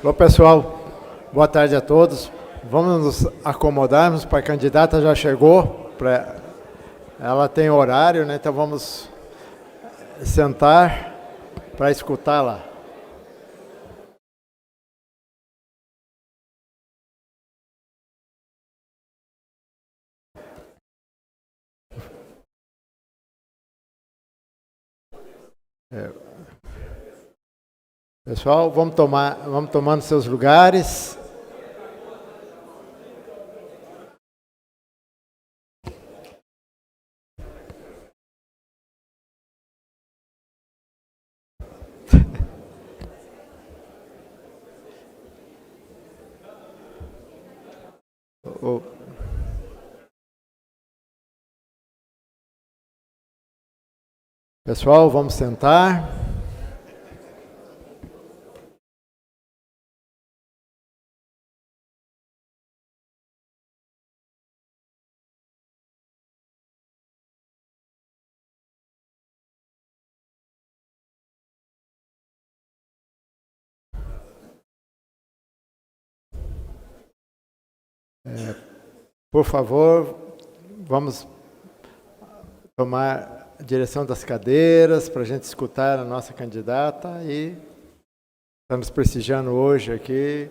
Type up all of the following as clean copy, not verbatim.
Olá, pessoal. Boa tarde a todos. Vamos nos acomodarmos, para a candidata já chegou. Ela tem horário, né? Então vamos sentar para escutá-la. Pessoal, vamos tomando seus lugares. Pessoal, vamos sentar. Por favor, vamos tomar a direção das cadeiras para a gente escutar a nossa candidata e estamos prestigiando hoje aqui.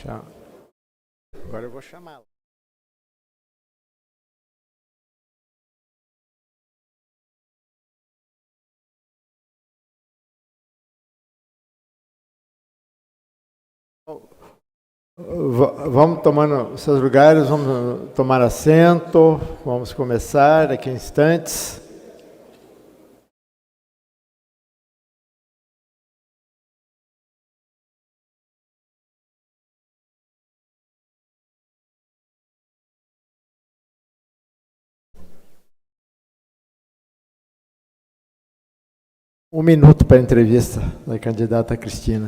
Tchau. Agora eu vou chamá-la. Vamos tomando seus lugares, vamos tomar assento, vamos começar daqui a instantes. Um minuto para a entrevista da candidata Cristina.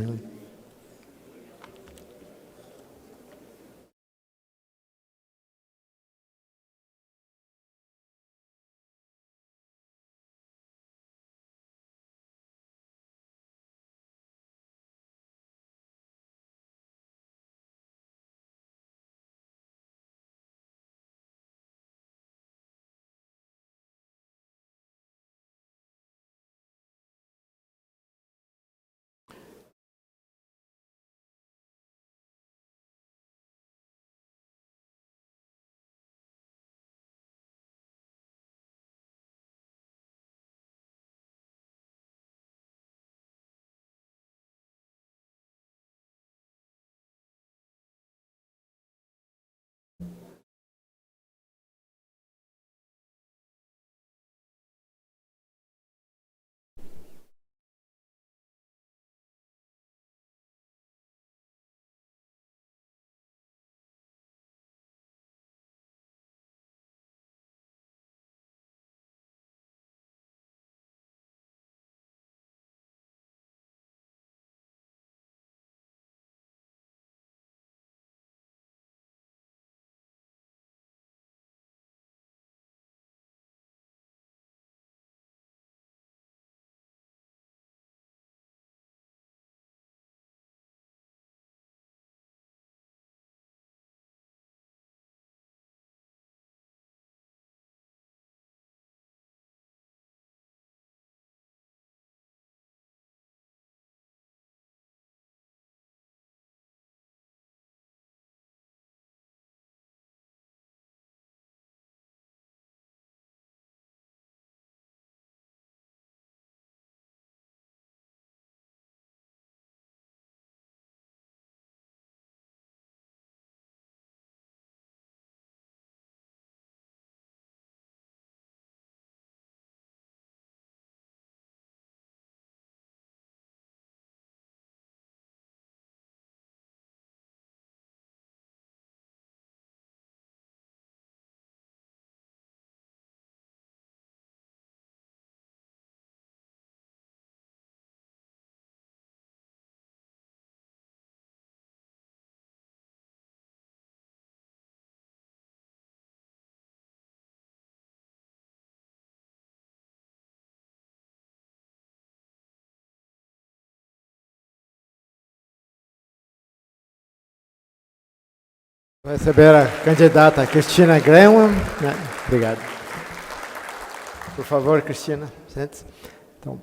Vou receber a candidata Cristina Graham. Obrigado. Por favor, Cristina, sente-se. Então,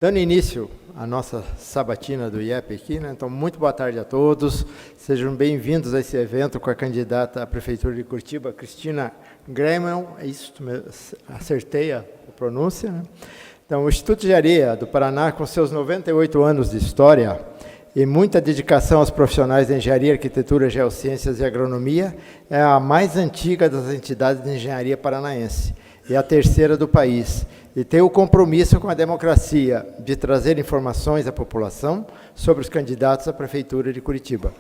dando início à nossa sabatina do IEP aqui, né? Então, muito boa tarde a todos. Sejam bem-vindos a esse evento com a candidata à Prefeitura de Curitiba, Cristina Graham. É isso, acertei a pronúncia, né? Então, o Instituto de Engenharia do Paraná, com seus 98 anos de história e muita dedicação aos profissionais de engenharia, arquitetura, geociências e agronomia, é a mais antiga das entidades de engenharia paranaense e a terceira do país, e tem o compromisso com a democracia de trazer informações à população sobre os candidatos à Prefeitura de Curitiba.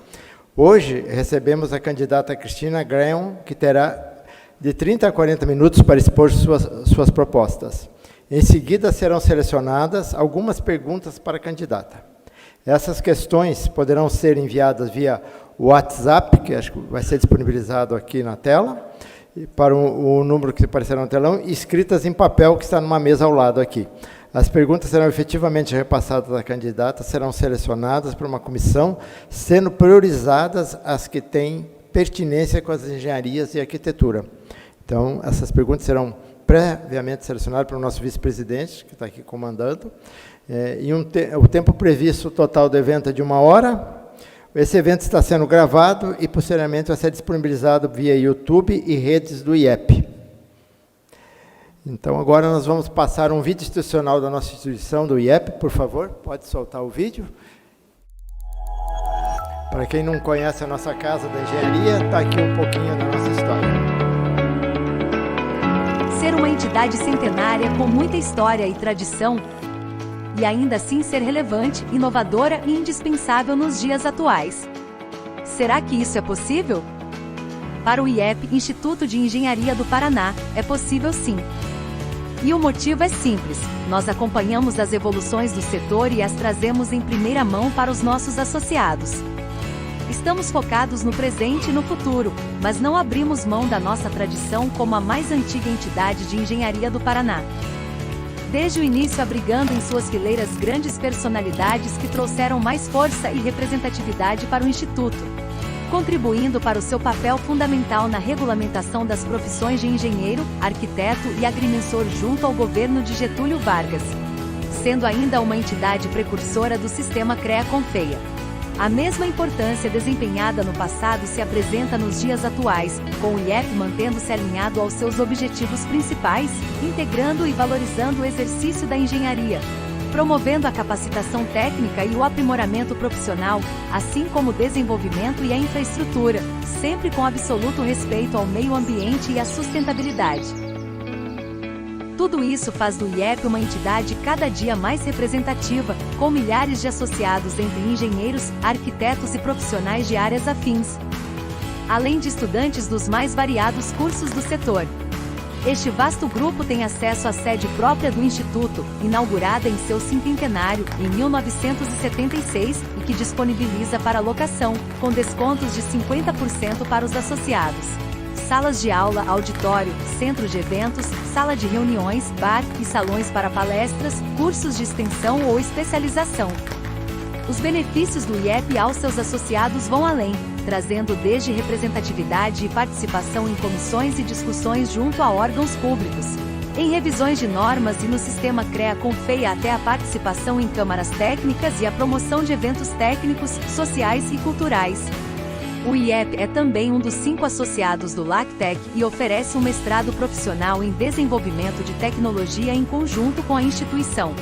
Hoje, recebemos a candidata Cristina Graham, que terá de 30 a 40 minutos para expor suas propostas. Em seguida, serão selecionadas algumas perguntas para a candidata. Essas questões poderão ser enviadas via WhatsApp, que acho que vai ser disponibilizado aqui na tela, para o número que aparecerá no telão, escritas em papel que está numa mesa ao lado aqui. As perguntas serão efetivamente repassadas à candidata, serão selecionadas por uma comissão, sendo priorizadas as que têm pertinência com as engenharias e arquitetura. Então, essas perguntas serão previamente selecionadas pelo nosso vice-presidente, que está aqui comandando, o tempo previsto total do evento é de 1 hora. Esse evento está sendo gravado e, posteriormente, vai ser disponibilizado via YouTube e redes do IEP. Então, agora nós vamos passar um vídeo institucional da nossa instituição, do IEP. Por favor, pode soltar o vídeo. Para quem não conhece a nossa Casa da Engenharia, está aqui um pouquinho da nossa história. Ser uma entidade centenária com muita história e tradição, e ainda assim ser relevante, inovadora e indispensável nos dias atuais. Será que isso é possível? Para o IEP, Instituto de Engenharia do Paraná, é possível sim. E o motivo é simples: nós acompanhamos as evoluções do setor e as trazemos em primeira mão para os nossos associados. Estamos focados no presente e no futuro, mas não abrimos mão da nossa tradição como a mais antiga entidade de engenharia do Paraná. Desde o início, abrigando em suas fileiras grandes personalidades que trouxeram mais força e representatividade para o Instituto, contribuindo para o seu papel fundamental na regulamentação das profissões de engenheiro, arquiteto e agrimensor junto ao governo de Getúlio Vargas, sendo ainda uma entidade precursora do sistema CREA-CONFEA. A mesma importância desempenhada no passado se apresenta nos dias atuais, com o IEP mantendo-se alinhado aos seus objetivos principais, integrando e valorizando o exercício da engenharia, promovendo a capacitação técnica e o aprimoramento profissional, assim como o desenvolvimento e a infraestrutura, sempre com absoluto respeito ao meio ambiente e à sustentabilidade. Tudo isso faz do IEP uma entidade cada dia mais representativa, com milhares de associados entre engenheiros, arquitetos e profissionais de áreas afins, além de estudantes dos mais variados cursos do setor. Este vasto grupo tem acesso à sede própria do Instituto, inaugurada em seu cinquentenário, em 1976, e que disponibiliza para locação, com descontos de 50% para os associados. Salas de aula, auditório, centro de eventos, sala de reuniões, bar e salões para palestras, cursos de extensão ou especialização. Os benefícios do IEP aos seus associados vão além, trazendo desde representatividade e participação em comissões e discussões junto a órgãos públicos, em revisões de normas e no sistema CREA-CONFEA até a participação em câmaras técnicas e a promoção de eventos técnicos, sociais e culturais. O IEP é também um dos 5 associados do LACTEC e oferece um mestrado profissional em desenvolvimento de tecnologia em conjunto com a instituição.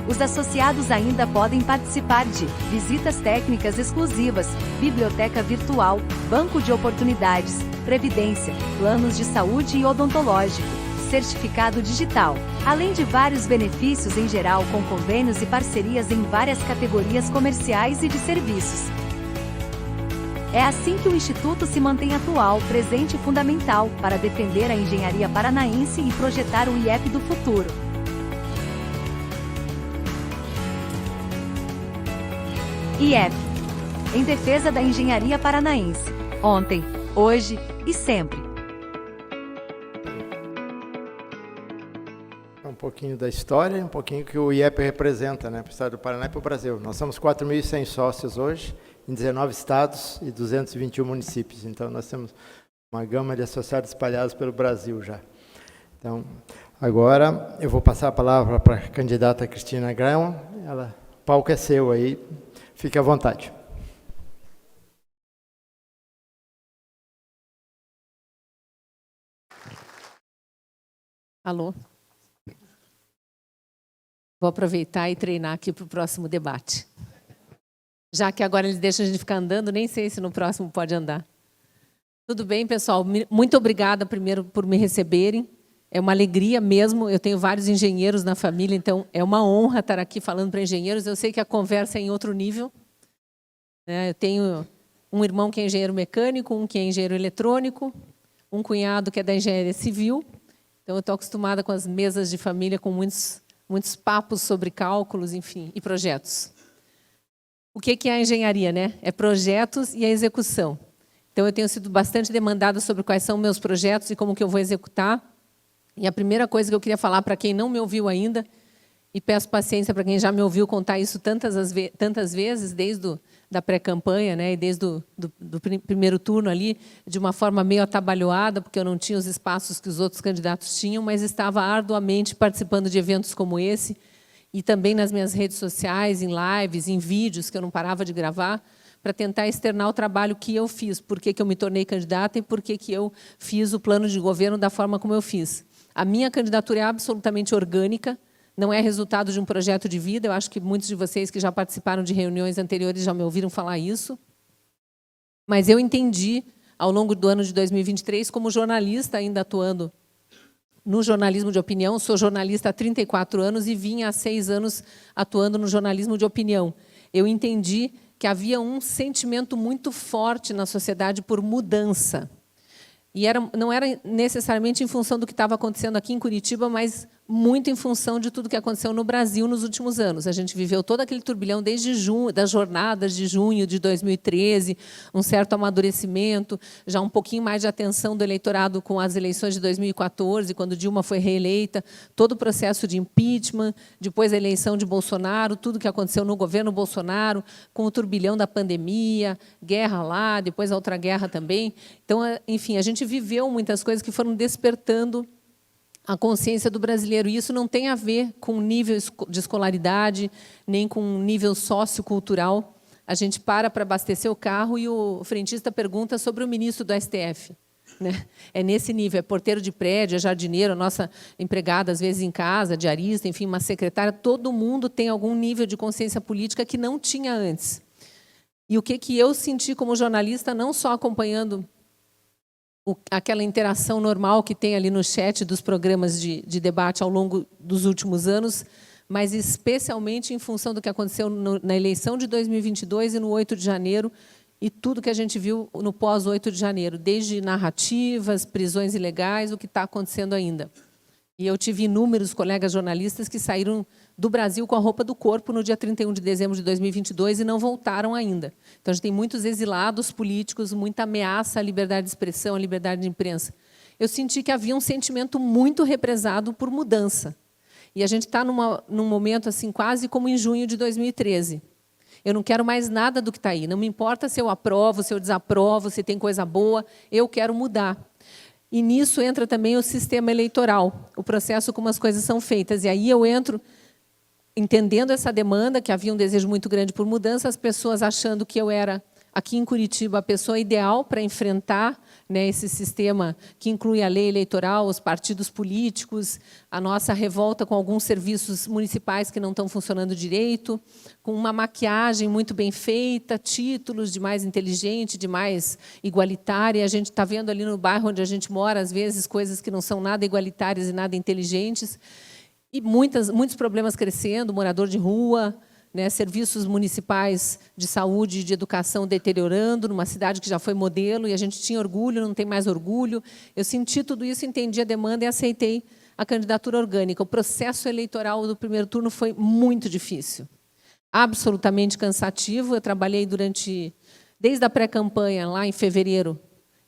Os associados ainda podem participar de visitas técnicas exclusivas, biblioteca virtual, banco de oportunidades, previdência, planos de saúde e odontológico, certificado digital, além de vários benefícios em geral com convênios e parcerias em várias categorias comerciais e de serviços. É assim que o Instituto se mantém atual, presente e fundamental, para defender a engenharia paranaense e projetar o IEP do futuro. IEP. Em defesa da engenharia paranaense. Ontem, hoje e sempre. Um pouquinho da história, um pouquinho que o IEP representa, né, para o Estado do Paraná e para o Brasil. Nós somos 4.100 sócios hoje, em 19 estados e 221 municípios. Então, nós temos uma gama de associados espalhados pelo Brasil já. Então, agora eu vou passar a palavra para a candidata Cristina Graham. O palco é seu aí, fique à vontade. Alô? Vou aproveitar e treinar aqui para o próximo debate. Já que agora eles deixam a gente ficar andando, nem sei se no próximo pode andar. Tudo bem, pessoal? Muito obrigada, primeiro, por me receberem. É uma alegria mesmo. Eu tenho vários engenheiros na família, então é uma honra estar aqui falando para engenheiros. Eu sei que a conversa é em outro nível. Eu tenho um irmão que é engenheiro mecânico, um que é engenheiro eletrônico, um cunhado que é da engenharia civil. Então, eu estou acostumada com as mesas de família, com muitos papos sobre cálculos, enfim, e projetos. O que é a engenharia, né? É projetos e a execução. Então, eu tenho sido bastante demandada sobre quais são meus projetos e como que eu vou executar. E a primeira coisa que eu queria falar para quem não me ouviu ainda, e peço paciência para quem já me ouviu contar isso tantas vezes, desde da pré-campanha, né, e desde do primeiro turno ali, de uma forma meio atabalhoada, porque eu não tinha os espaços que os outros candidatos tinham, mas estava arduamente participando de eventos como esse, e também nas minhas redes sociais, em lives, em vídeos que eu não parava de gravar, para tentar externar o trabalho que eu fiz, por que eu me tornei candidata e por que eu fiz o plano de governo da forma como eu fiz. A minha candidatura é absolutamente orgânica, não é resultado de um projeto de vida. Eu acho que muitos de vocês que já participaram de reuniões anteriores já me ouviram falar isso. Mas eu entendi, ao longo do ano de 2023, como jornalista, ainda atuando no jornalismo de opinião. Sou jornalista há 34 anos e vinha há 6 anos atuando no jornalismo de opinião. Eu entendi que havia um sentimento muito forte na sociedade por mudança. E não era necessariamente em função do que estava acontecendo aqui em Curitiba, mas muito em função de tudo que aconteceu no Brasil nos últimos anos. A gente viveu todo aquele turbilhão desde junho, das jornadas de junho de 2013, um certo amadurecimento, já um pouquinho mais de atenção do eleitorado com as eleições de 2014, quando Dilma foi reeleita, todo o processo de impeachment, depois a eleição de Bolsonaro, tudo que aconteceu no governo Bolsonaro, com o turbilhão da pandemia, guerra lá, depois a outra guerra também. Então, enfim, a gente viveu muitas coisas que foram despertando a consciência do brasileiro. E isso não tem a ver com nível de escolaridade, nem com nível sociocultural. A gente para abastecer o carro e o frentista pergunta sobre o ministro do STF. Né? É nesse nível, é porteiro de prédio, é jardineiro, a nossa empregada, às vezes, em casa, diarista, enfim, uma secretária. Todo mundo tem algum nível de consciência política que não tinha antes. E o que eu senti como jornalista, não só acompanhando aquela interação normal que tem ali no chat dos programas de debate ao longo dos últimos anos, mas especialmente em função do que aconteceu na eleição de 2022 e no 8 de janeiro, e tudo que a gente viu no pós-8 de janeiro, desde narrativas, prisões ilegais, o que está acontecendo ainda. E eu tive inúmeros colegas jornalistas que saíram do Brasil com a roupa do corpo no dia 31 de dezembro de 2022 e não voltaram ainda. Então, a gente tem muitos exilados políticos, muita ameaça à liberdade de expressão, à liberdade de imprensa. Eu senti que havia um sentimento muito represado por mudança. E a gente está num momento assim, quase como em junho de 2013. Eu não quero mais nada do que está aí. Não me importa se eu aprovo, se eu desaprovo, se tem coisa boa. Eu quero mudar. E nisso entra também o sistema eleitoral, o processo como as coisas são feitas. E aí eu entro entendendo essa demanda, que havia um desejo muito grande por mudança, as pessoas achando que eu era, aqui em Curitiba, a pessoa ideal para enfrentar, né, esse sistema que inclui a lei eleitoral, os partidos políticos, a nossa revolta com alguns serviços municipais que não estão funcionando direito, com uma maquiagem muito bem feita, títulos de mais inteligente, de mais igualitária. A gente está vendo ali no bairro onde a gente mora, às vezes, coisas que não são nada igualitárias e nada inteligentes. E muitos problemas crescendo, morador de rua, né, serviços municipais de saúde e de educação deteriorando, numa cidade que já foi modelo, e a gente tinha orgulho, não tem mais orgulho. Eu senti tudo isso, entendi a demanda e aceitei a candidatura orgânica. O processo eleitoral do primeiro turno foi muito difícil, absolutamente cansativo. Eu trabalhei desde a pré-campanha, lá em fevereiro.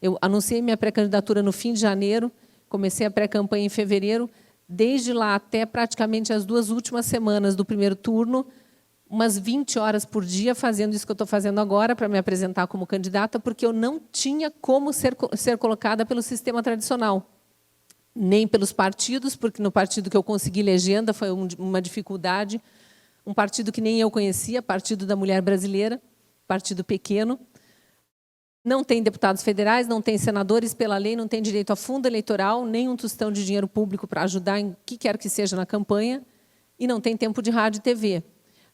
Eu anunciei minha pré-candidatura no fim de janeiro, comecei a pré-campanha em fevereiro. Desde lá até praticamente as 2 últimas semanas do primeiro turno, umas 20 horas por dia fazendo isso que eu estou fazendo agora para me apresentar como candidata, porque eu não tinha como ser colocada pelo sistema tradicional, nem pelos partidos, porque no partido que eu consegui legenda foi uma dificuldade, um partido que nem eu conhecia, Partido da Mulher Brasileira, partido pequeno, não tem deputados federais, não tem senadores pela lei, não tem direito a fundo eleitoral, nem um tostão de dinheiro público para ajudar em que quer que seja na campanha, e não tem tempo de rádio e TV.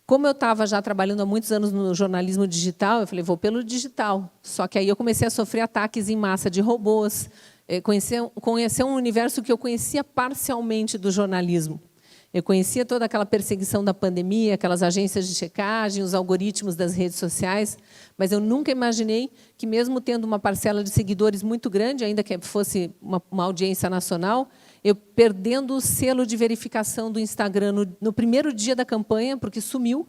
Como eu estava já trabalhando há muitos anos no jornalismo digital, eu falei, vou pelo digital. Só que aí eu comecei a sofrer ataques em massa de robôs, conhecer um universo que eu conhecia parcialmente do jornalismo. Eu conhecia toda aquela perseguição da pandemia, aquelas agências de checagem, os algoritmos das redes sociais, mas eu nunca imaginei que, mesmo tendo uma parcela de seguidores muito grande, ainda que fosse uma audiência nacional, eu perdendo o selo de verificação do Instagram no primeiro dia da campanha, porque sumiu.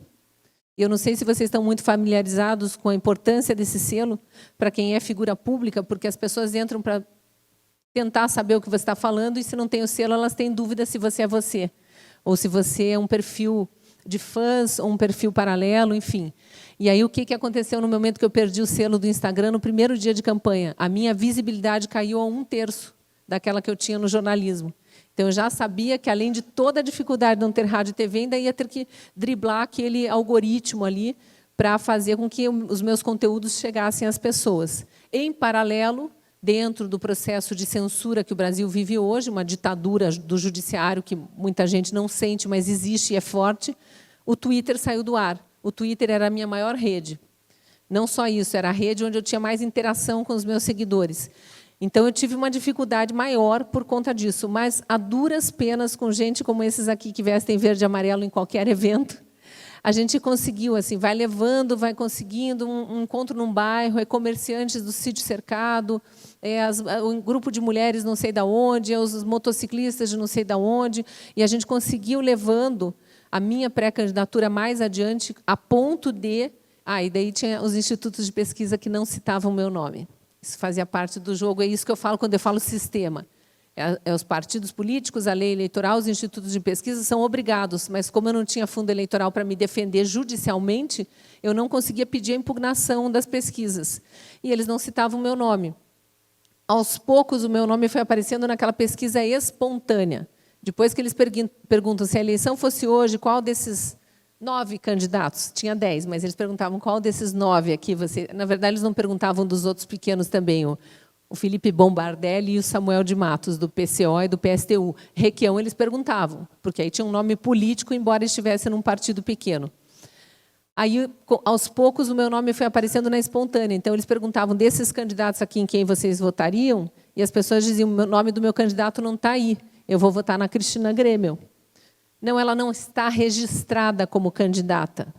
Eu não sei se vocês estão muito familiarizados com a importância desse selo para quem é figura pública, porque as pessoas entram para tentar saber o que você está falando, e se não tem o selo, elas têm dúvida se você é você, ou se você é um perfil de fãs, ou um perfil paralelo, enfim. E aí, o que aconteceu no momento que eu perdi o selo do Instagram no primeiro dia de campanha? A minha visibilidade caiu a 1/3 daquela que eu tinha no jornalismo. Então, eu já sabia que, além de toda a dificuldade de não ter rádio e TV, ainda ia ter que driblar aquele algoritmo ali para fazer com que os meus conteúdos chegassem às pessoas. Em paralelo, dentro do processo de censura que o Brasil vive hoje, uma ditadura do judiciário que muita gente não sente, mas existe e é forte, o Twitter saiu do ar. O Twitter era a minha maior rede. Não só isso, era a rede onde eu tinha mais interação com os meus seguidores. Então, eu tive uma dificuldade maior por conta disso, mas a duras penas, com gente como esses aqui, que vestem verde e amarelo em qualquer evento, a gente conseguiu, assim, vai levando, vai conseguindo um encontro num bairro, comerciantes do sítio cercado, um grupo de mulheres não sei de onde, os motociclistas de não sei de onde, e a gente conseguiu levando a minha pré-candidatura mais adiante, a ponto de... e daí tinha os institutos de pesquisa que não citavam o meu nome. Isso fazia parte do jogo, é isso que eu falo quando eu falo sistema. Os partidos políticos, a lei eleitoral, os institutos de pesquisa são obrigados, mas como eu não tinha fundo eleitoral para me defender judicialmente, eu não conseguia pedir a impugnação das pesquisas. E eles não citavam o meu nome. Aos poucos, o meu nome foi aparecendo naquela pesquisa espontânea. Depois que eles perguntam se a eleição fosse hoje, qual desses 9 candidatos? Tinha 10, mas eles perguntavam qual desses 9 aqui você... Na verdade, eles não perguntavam dos outros pequenos também, o Felipe Bombardelli e o Samuel de Matos, do PCO e do PSTU. Requião, eles perguntavam, porque aí tinha um nome político, embora estivesse num partido pequeno. Aí, aos poucos, o meu nome foi aparecendo na espontânea. Então, eles perguntavam desses candidatos aqui em quem vocês votariam, e as pessoas diziam, o nome do meu candidato não está aí, eu vou votar na Cristina Grêmio. Não, ela não está registrada como candidata.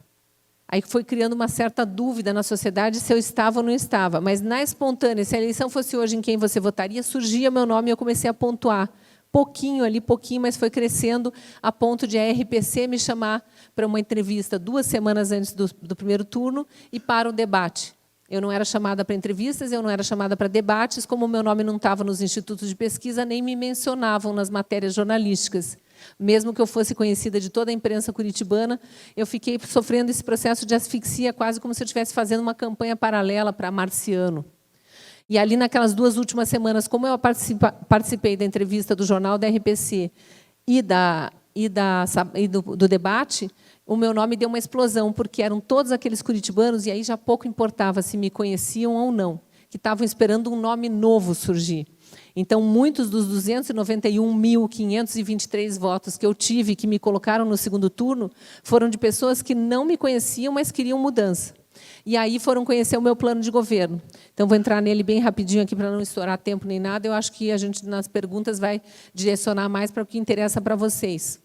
Aí foi criando uma certa dúvida na sociedade se eu estava ou não estava. Mas, na espontânea, se a eleição fosse hoje em quem você votaria, surgia meu nome e eu comecei a pontuar. Pouquinho ali, pouquinho, mas foi crescendo a ponto de a RPC me chamar para uma entrevista 2 semanas antes do primeiro turno e para o debate. Eu não era chamada para entrevistas, eu não era chamada para debates, como o meu nome não estava nos institutos de pesquisa, nem me mencionavam nas matérias jornalísticas. Mesmo que eu fosse conhecida de toda a imprensa curitibana, eu fiquei sofrendo esse processo de asfixia, quase como se eu estivesse fazendo uma campanha paralela para Marciano. E ali, naquelas 2 últimas semanas, como eu participei da entrevista do jornal da RPC e do debate, o meu nome deu uma explosão, porque eram todos aqueles curitibanos, e aí já pouco importava se me conheciam ou não, que estavam esperando um nome novo surgir. Então, muitos dos 291.523 votos que eu tive, que me colocaram no segundo turno, foram de pessoas que não me conheciam, mas queriam mudança. E aí foram conhecer o meu plano de governo. Então, vou entrar nele bem rapidinho aqui para não estourar tempo nem nada. Eu acho que a gente, nas perguntas, vai direcionar mais para o que interessa para vocês.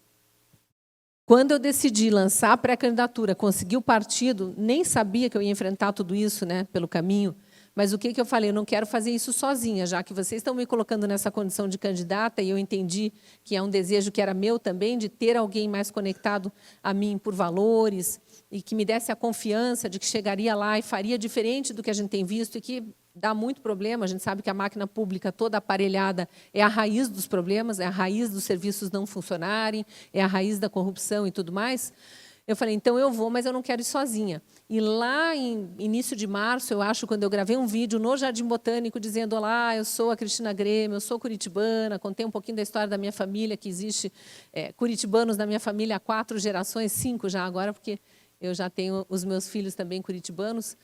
Quando eu decidi lançar a pré-candidatura, consegui o partido, nem sabia que eu ia enfrentar tudo isso, né, pelo caminho. Mas o que eu falei? Eu não quero fazer isso sozinha, já que vocês estão me colocando nessa condição de candidata, e eu entendi que é um desejo que era meu também, de ter alguém mais conectado a mim por valores, e que me desse a confiança de que chegaria lá e faria diferente do que a gente tem visto, e que dá muito problema. A gente sabe que a máquina pública toda aparelhada é a raiz dos problemas, é a raiz dos serviços não funcionarem, é a raiz da corrupção e tudo mais. Eu falei, então eu vou, mas eu não quero ir sozinha. E lá em início de março, eu acho, quando eu gravei um vídeo no Jardim Botânico dizendo, olá, eu sou a Cristina Grêmio, eu sou curitibana, contei um pouquinho da história da minha família, que existe curitibanos na minha família há 4 gerações, 5 já agora, porque eu já tenho os meus filhos também curitibanos.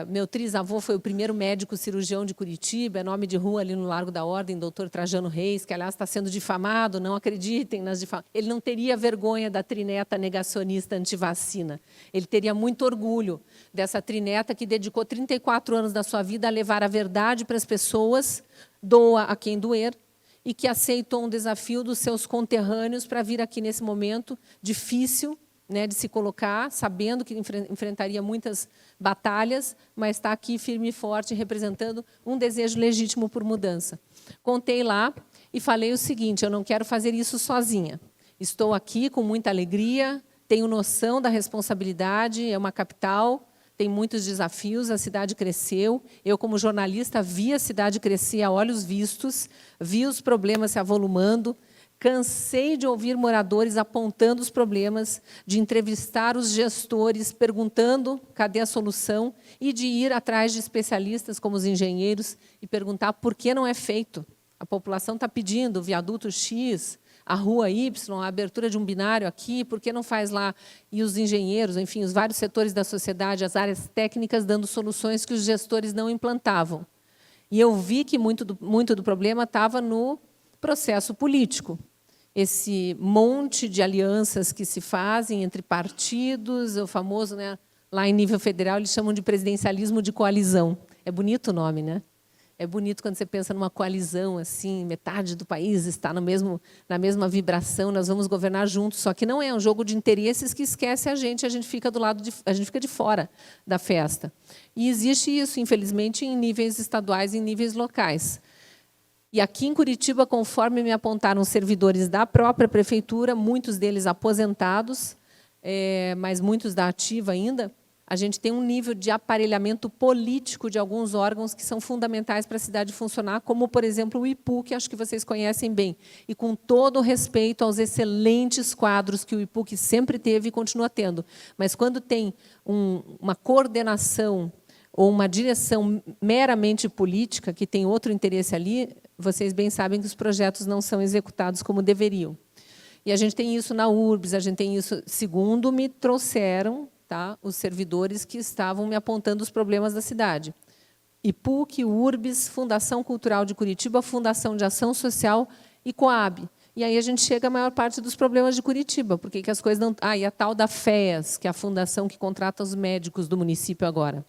Meu trisavô foi o primeiro médico cirurgião de Curitiba, é nome de rua ali no Largo da Ordem, doutor Trajano Reis, que, aliás, está sendo difamado, não acreditem nas difamações. Ele não teria vergonha da trineta negacionista antivacina. Ele teria muito orgulho dessa trineta que dedicou 34 anos da sua vida a levar a verdade para as pessoas, doa a quem doer, e que aceitou um desafio dos seus conterrâneos para vir aqui nesse momento difícil, né, de se colocar, sabendo que enfrentaria muitas batalhas, mas está aqui firme e forte, representando um desejo legítimo por mudança. Contei lá e falei o seguinte, eu não quero fazer isso sozinha. Estou aqui com muita alegria, tenho noção da responsabilidade, é uma capital, tem muitos desafios, a cidade cresceu. Eu, como jornalista, vi a cidade crescer a olhos vistos, vi os problemas se avolumando, cansei de ouvir moradores apontando os problemas, de entrevistar os gestores, perguntando cadê a solução, e de ir atrás de especialistas como os engenheiros e perguntar por que não é feito. A população está pedindo o viaduto X, a rua Y, a abertura de um binário aqui, por que não faz lá? E os engenheiros, enfim, os vários setores da sociedade, as áreas técnicas, dando soluções que os gestores não implantavam. E eu vi que muito do problema estava no processo político. Esse monte de alianças que se fazem entre partidos, o famoso, né, lá em nível federal, eles chamam de presidencialismo de coalizão. É bonito o nome, né? É bonito quando você pensa numa coalizão, assim, metade do país está na mesma vibração, nós vamos governar juntos, só que não é um jogo de interesses que esquece a gente fica a gente fica de fora da festa. E existe isso, infelizmente, em níveis estaduais e em níveis locais. E aqui em Curitiba, conforme me apontaram servidores da própria prefeitura, muitos deles aposentados, mas muitos da ativa ainda, a gente tem um nível de aparelhamento político de alguns órgãos que são fundamentais para a cidade funcionar, como, por exemplo, o IPU, que acho que vocês conhecem bem. E com todo o respeito aos excelentes quadros que o IPU que sempre teve e continua tendo. Mas quando tem uma coordenação ou uma direção meramente política, que tem outro interesse ali, vocês bem sabem que os projetos não são executados como deveriam. E a gente tem isso na URBS, a gente tem isso, segundo me trouxeram, tá, os servidores que estavam me apontando os problemas da cidade. IPUC, URBS, Fundação Cultural de Curitiba, Fundação de Ação Social e Coab. E aí a gente chega à maior parte dos problemas de Curitiba, porque as coisas não... e a tal da FEAS, que é a fundação que contrata os médicos do município agora.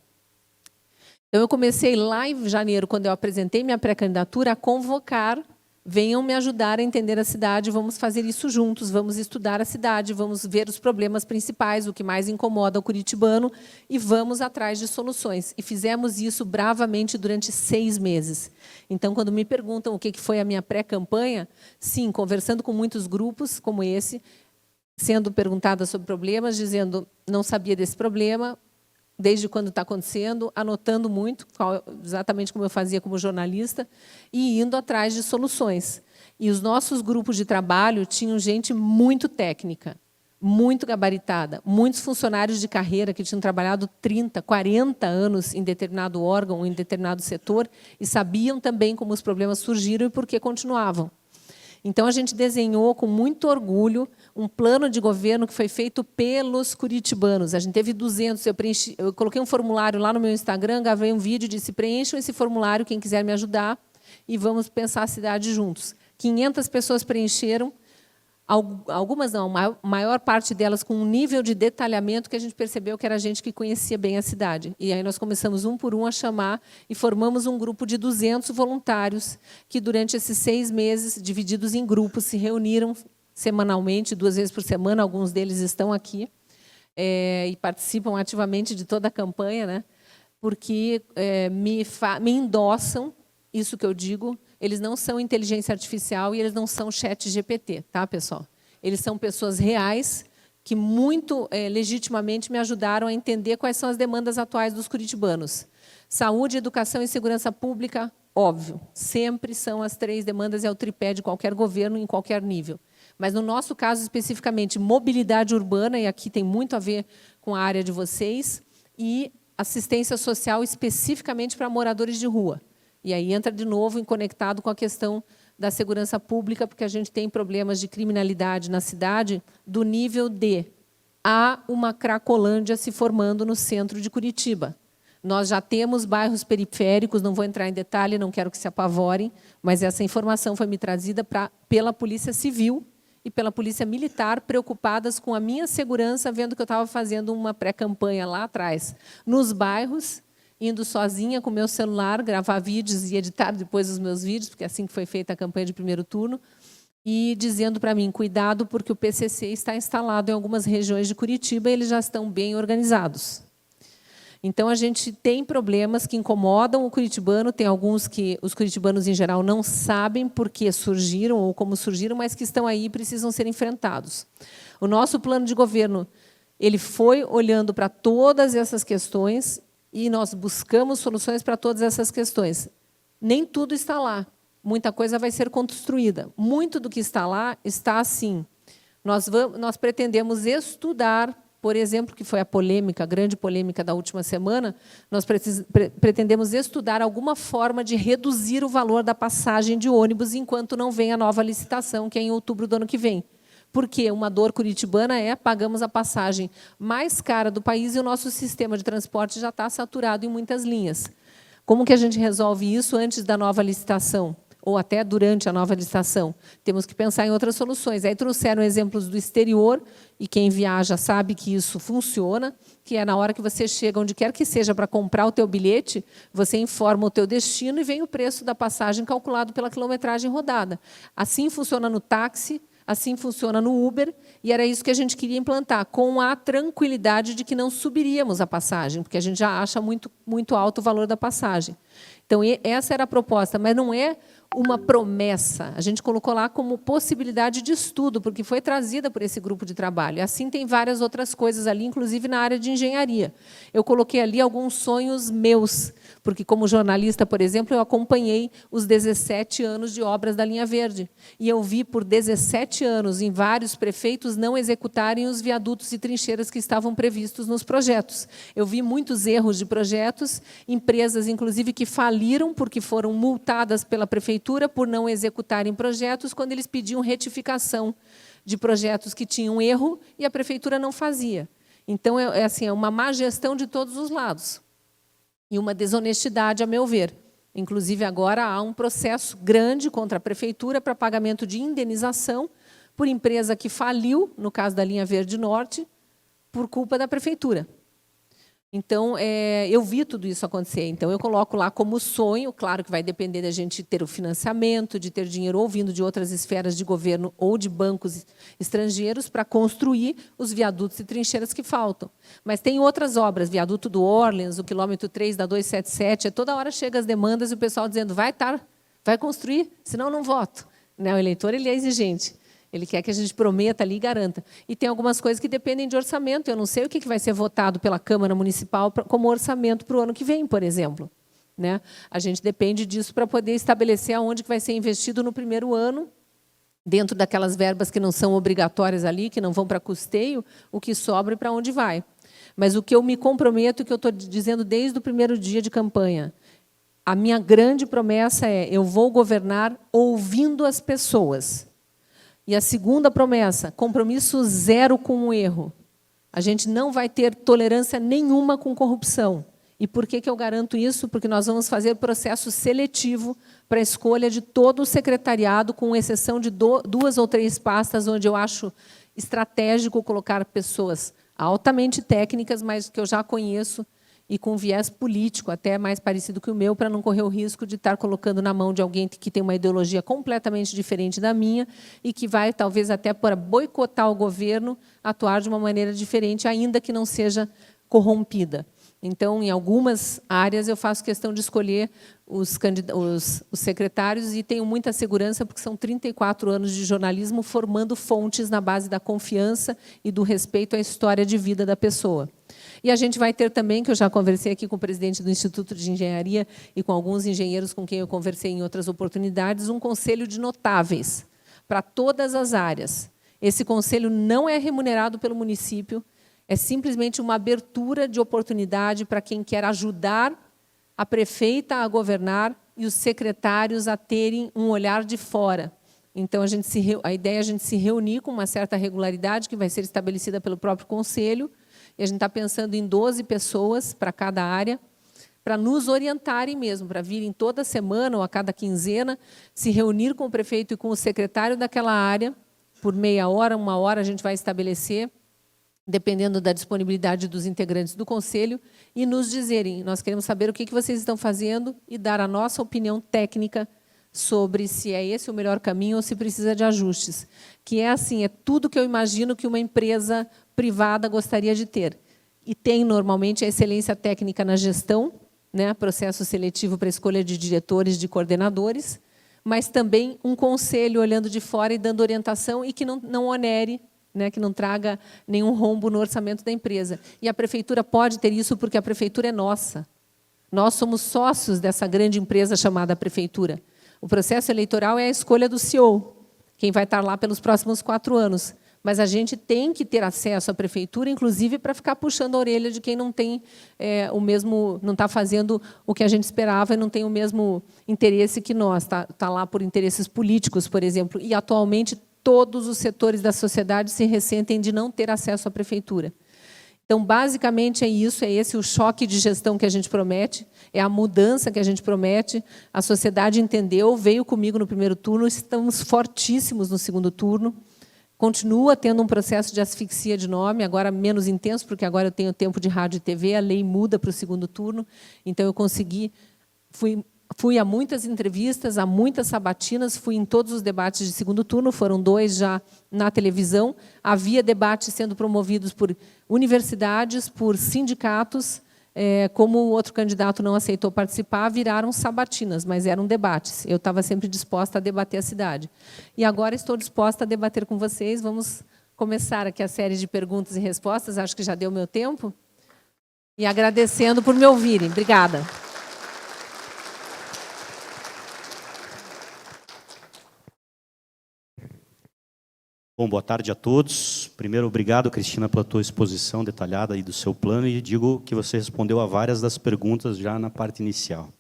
Então, eu comecei lá em janeiro, quando eu apresentei minha pré-candidatura, a convocar, venham me ajudar a entender a cidade, vamos fazer isso juntos, vamos estudar a cidade, vamos ver os problemas principais, o que mais incomoda o curitibano, e vamos atrás de soluções. E fizemos isso bravamente durante 6 meses. Então, quando me perguntam o que foi a minha pré-campanha, sim, conversando com muitos grupos como esse, sendo perguntada sobre problemas, dizendo, não sabia desse problema, desde quando está acontecendo, anotando muito, exatamente como eu fazia como jornalista, e indo atrás de soluções. E os nossos grupos de trabalho tinham gente muito técnica, muito gabaritada, muitos funcionários de carreira que tinham trabalhado 30, 40 anos em determinado órgão, em determinado setor, e sabiam também como os problemas surgiram e por que continuavam. Então, a gente desenhou com muito orgulho um plano de governo que foi feito pelos curitibanos. A gente teve 200, eu coloquei um formulário lá no meu Instagram, gravei um vídeo e disse, preencham esse formulário, quem quiser me ajudar, e vamos pensar a cidade juntos. 500 pessoas preencheram, algumas não, a maior parte delas com um nível de detalhamento que a gente percebeu que era gente que conhecia bem a cidade. E aí nós começamos um por um a chamar e formamos um grupo de 200 voluntários que, durante esses 6 meses, divididos em grupos, se reuniram semanalmente, 2 vezes por semana, alguns deles estão aqui, e participam ativamente de toda a campanha, né? Porque me endossam isso que eu digo. Eles não são inteligência artificial e eles não são chat GPT, tá, pessoal? Eles são pessoas reais que muito legitimamente me ajudaram a entender quais são as demandas atuais dos curitibanos. Saúde, educação e segurança pública, óbvio, sempre são as 3 demandas, é o tripé de qualquer governo em qualquer nível. Mas, no nosso caso, especificamente, mobilidade urbana, e aqui tem muito a ver com a área de vocês, e assistência social especificamente para moradores de rua. E aí entra, de novo, conectado com a questão da segurança pública, porque a gente tem problemas de criminalidade na cidade do nível de há uma Cracolândia se formando no centro de Curitiba. Nós já temos bairros periféricos, não vou entrar em detalhe, não quero que se apavorem, mas essa informação foi me trazida pela Polícia Civil e pela Polícia Militar, preocupadas com a minha segurança, vendo que eu estava fazendo uma pré-campanha lá atrás, nos bairros, indo sozinha com o meu celular, gravar vídeos e editar depois os meus vídeos, porque é assim que foi feita a campanha de primeiro turno, e dizendo para mim, cuidado, porque o PCC está instalado em algumas regiões de Curitiba e eles já estão bem organizados. Então, a gente tem problemas que incomodam o curitibano, tem alguns que os curitibanos, em geral, não sabem por que surgiram ou como surgiram, mas que estão aí e precisam ser enfrentados. O nosso plano de governo ele foi olhando para todas essas questões e nós buscamos soluções para todas essas questões. Nem tudo está lá. Muita coisa vai ser construída. Muito do que está lá está assim. Nós pretendemos estudar, por exemplo, que foi a polêmica, a grande polêmica da última semana, nós pretendemos estudar alguma forma de reduzir o valor da passagem de ônibus enquanto não vem a nova licitação, que é em outubro do ano que vem. Porque uma dor curitibana pagamos a passagem mais cara do país e o nosso sistema de transporte já está saturado em muitas linhas. Como que a gente resolve isso antes da nova licitação? Ou até durante a nova licitação? Temos que pensar em outras soluções. Aí trouxeram exemplos do exterior, e quem viaja sabe que isso funciona, que é na hora que você chega, onde quer que seja, para comprar o teu bilhete, você informa o teu destino e vem o preço da passagem calculado pela quilometragem rodada. Assim funciona no táxi, assim funciona no Uber, e era isso que a gente queria implantar, com a tranquilidade de que não subiríamos a passagem, porque a gente já acha muito alto o valor da passagem. Então, essa era a proposta, mas não é uma promessa. A gente colocou lá como possibilidade de estudo, porque foi trazida por esse grupo de trabalho. Assim, tem várias outras coisas ali, inclusive na área de engenharia. Eu coloquei ali alguns sonhos meus, porque, como jornalista, por exemplo, eu acompanhei os 17 anos de obras da Linha Verde. E eu vi, por 17 anos, em vários prefeitos não executarem os viadutos e trincheiras que estavam previstos nos projetos. Eu vi muitos erros de projetos, empresas, inclusive, que faliram porque foram multadas pela prefeitura por não executarem projetos quando eles pediam retificação de projetos que tinham erro e a prefeitura não fazia. Então, é uma má gestão de todos os lados. E uma desonestidade, a meu ver. Inclusive, agora há um processo grande contra a prefeitura para pagamento de indenização por empresa que faliu, no caso da Linha Verde Norte, por culpa da prefeitura. Então, eu vi tudo isso acontecer. Então, eu coloco lá como sonho, claro que vai depender da gente ter o financiamento, de ter dinheiro ou vindo de outras esferas de governo ou de bancos estrangeiros para construir os viadutos e trincheiras que faltam. Mas tem outras obras, viaduto do Orleans, o quilômetro 3 da 277, toda hora chega as demandas e o pessoal dizendo vai construir, senão não voto. O eleitor ele é exigente. Ele quer que a gente prometa ali e garanta. E tem algumas coisas que dependem de orçamento. Eu não sei o que vai ser votado pela Câmara Municipal como orçamento para o ano que vem, por exemplo. A gente depende disso para poder estabelecer aonde que vai ser investido no primeiro ano, dentro daquelas verbas que não são obrigatórias ali, que não vão para custeio, o que sobra e para onde vai. Mas o que eu me comprometo, que eu estou dizendo desde o primeiro dia de campanha, a minha grande promessa é: eu vou governar ouvindo as pessoas. E a segunda promessa, compromisso zero com o erro. A gente não vai ter tolerância nenhuma com corrupção. E por que eu garanto isso? Porque nós vamos fazer processo seletivo para a escolha de todo o secretariado, com exceção de 2 ou 3 pastas, onde eu acho estratégico colocar pessoas altamente técnicas, mas que eu já conheço, e com viés político, até mais parecido que o meu, para não correr o risco de estar colocando na mão de alguém que tem uma ideologia completamente diferente da minha e que vai, talvez, até para boicotar o governo, atuar de uma maneira diferente, ainda que não seja corrompida. Então, em algumas áreas, eu faço questão de escolher os secretários e tenho muita segurança, porque são 34 anos de jornalismo formando fontes na base da confiança e do respeito à história de vida da pessoa. E a gente vai ter também, que eu já conversei aqui com o presidente do Instituto de Engenharia e com alguns engenheiros com quem eu conversei em outras oportunidades, um conselho de notáveis, para todas as áreas. Esse conselho não é remunerado pelo município, é simplesmente uma abertura de oportunidade para quem quer ajudar a prefeita a governar e os secretários a terem um olhar de fora. Então, a ideia é a gente se reunir com uma certa regularidade, que vai ser estabelecida pelo próprio conselho, e a gente está pensando em 12 pessoas para cada área, para nos orientarem mesmo, para virem toda semana ou a cada quinzena, se reunir com o prefeito e com o secretário daquela área, por meia hora, 1 hora, a gente vai estabelecer, dependendo da disponibilidade dos integrantes do conselho, e nos dizerem, nós queremos saber o que vocês estão fazendo e dar a nossa opinião técnica sobre se é esse o melhor caminho ou se precisa de ajustes. Que é assim, é tudo que eu imagino que uma empresa privada gostaria de ter. E tem, normalmente, a excelência técnica na gestão, né, processo seletivo para escolha de diretores, de coordenadores, mas também um conselho olhando de fora e dando orientação e que não onere, né, que não traga nenhum rombo no orçamento da empresa. E a prefeitura pode ter isso porque a prefeitura é nossa. Nós somos sócios dessa grande empresa chamada prefeitura. O processo eleitoral é a escolha do CEO, quem vai estar lá pelos próximos 4 anos. Mas a gente tem que ter acesso à prefeitura, inclusive para ficar puxando a orelha de quem não tem não está fazendo o que a gente esperava e não tem o mesmo interesse que nós. Está lá por interesses políticos, por exemplo. E, atualmente, todos os setores da sociedade se ressentem de não ter acesso à prefeitura. Então, basicamente, é isso, é esse o choque de gestão que a gente promete, é a mudança que a gente promete. A sociedade entendeu, veio comigo no primeiro turno, estamos fortíssimos no segundo turno. Continua tendo um processo de asfixia de nome, agora menos intenso, porque agora eu tenho tempo de rádio e TV, a lei muda para o segundo turno, então eu fui a muitas entrevistas, a muitas sabatinas, fui em todos os debates de segundo turno, foram 2 já na televisão, havia debates sendo promovidos por universidades, por sindicatos, como o outro candidato não aceitou participar, viraram sabatinas, mas eram debates. Eu estava sempre disposta a debater a cidade. E agora estou disposta a debater com vocês. Vamos começar aqui a série de perguntas e respostas. Acho que já deu meu tempo. E agradecendo por me ouvirem. Obrigada. Bom, boa tarde a todos. Primeiro, obrigado, Cristina, pela tua exposição detalhada aí do seu plano, e digo que você respondeu a várias das perguntas já na parte inicial.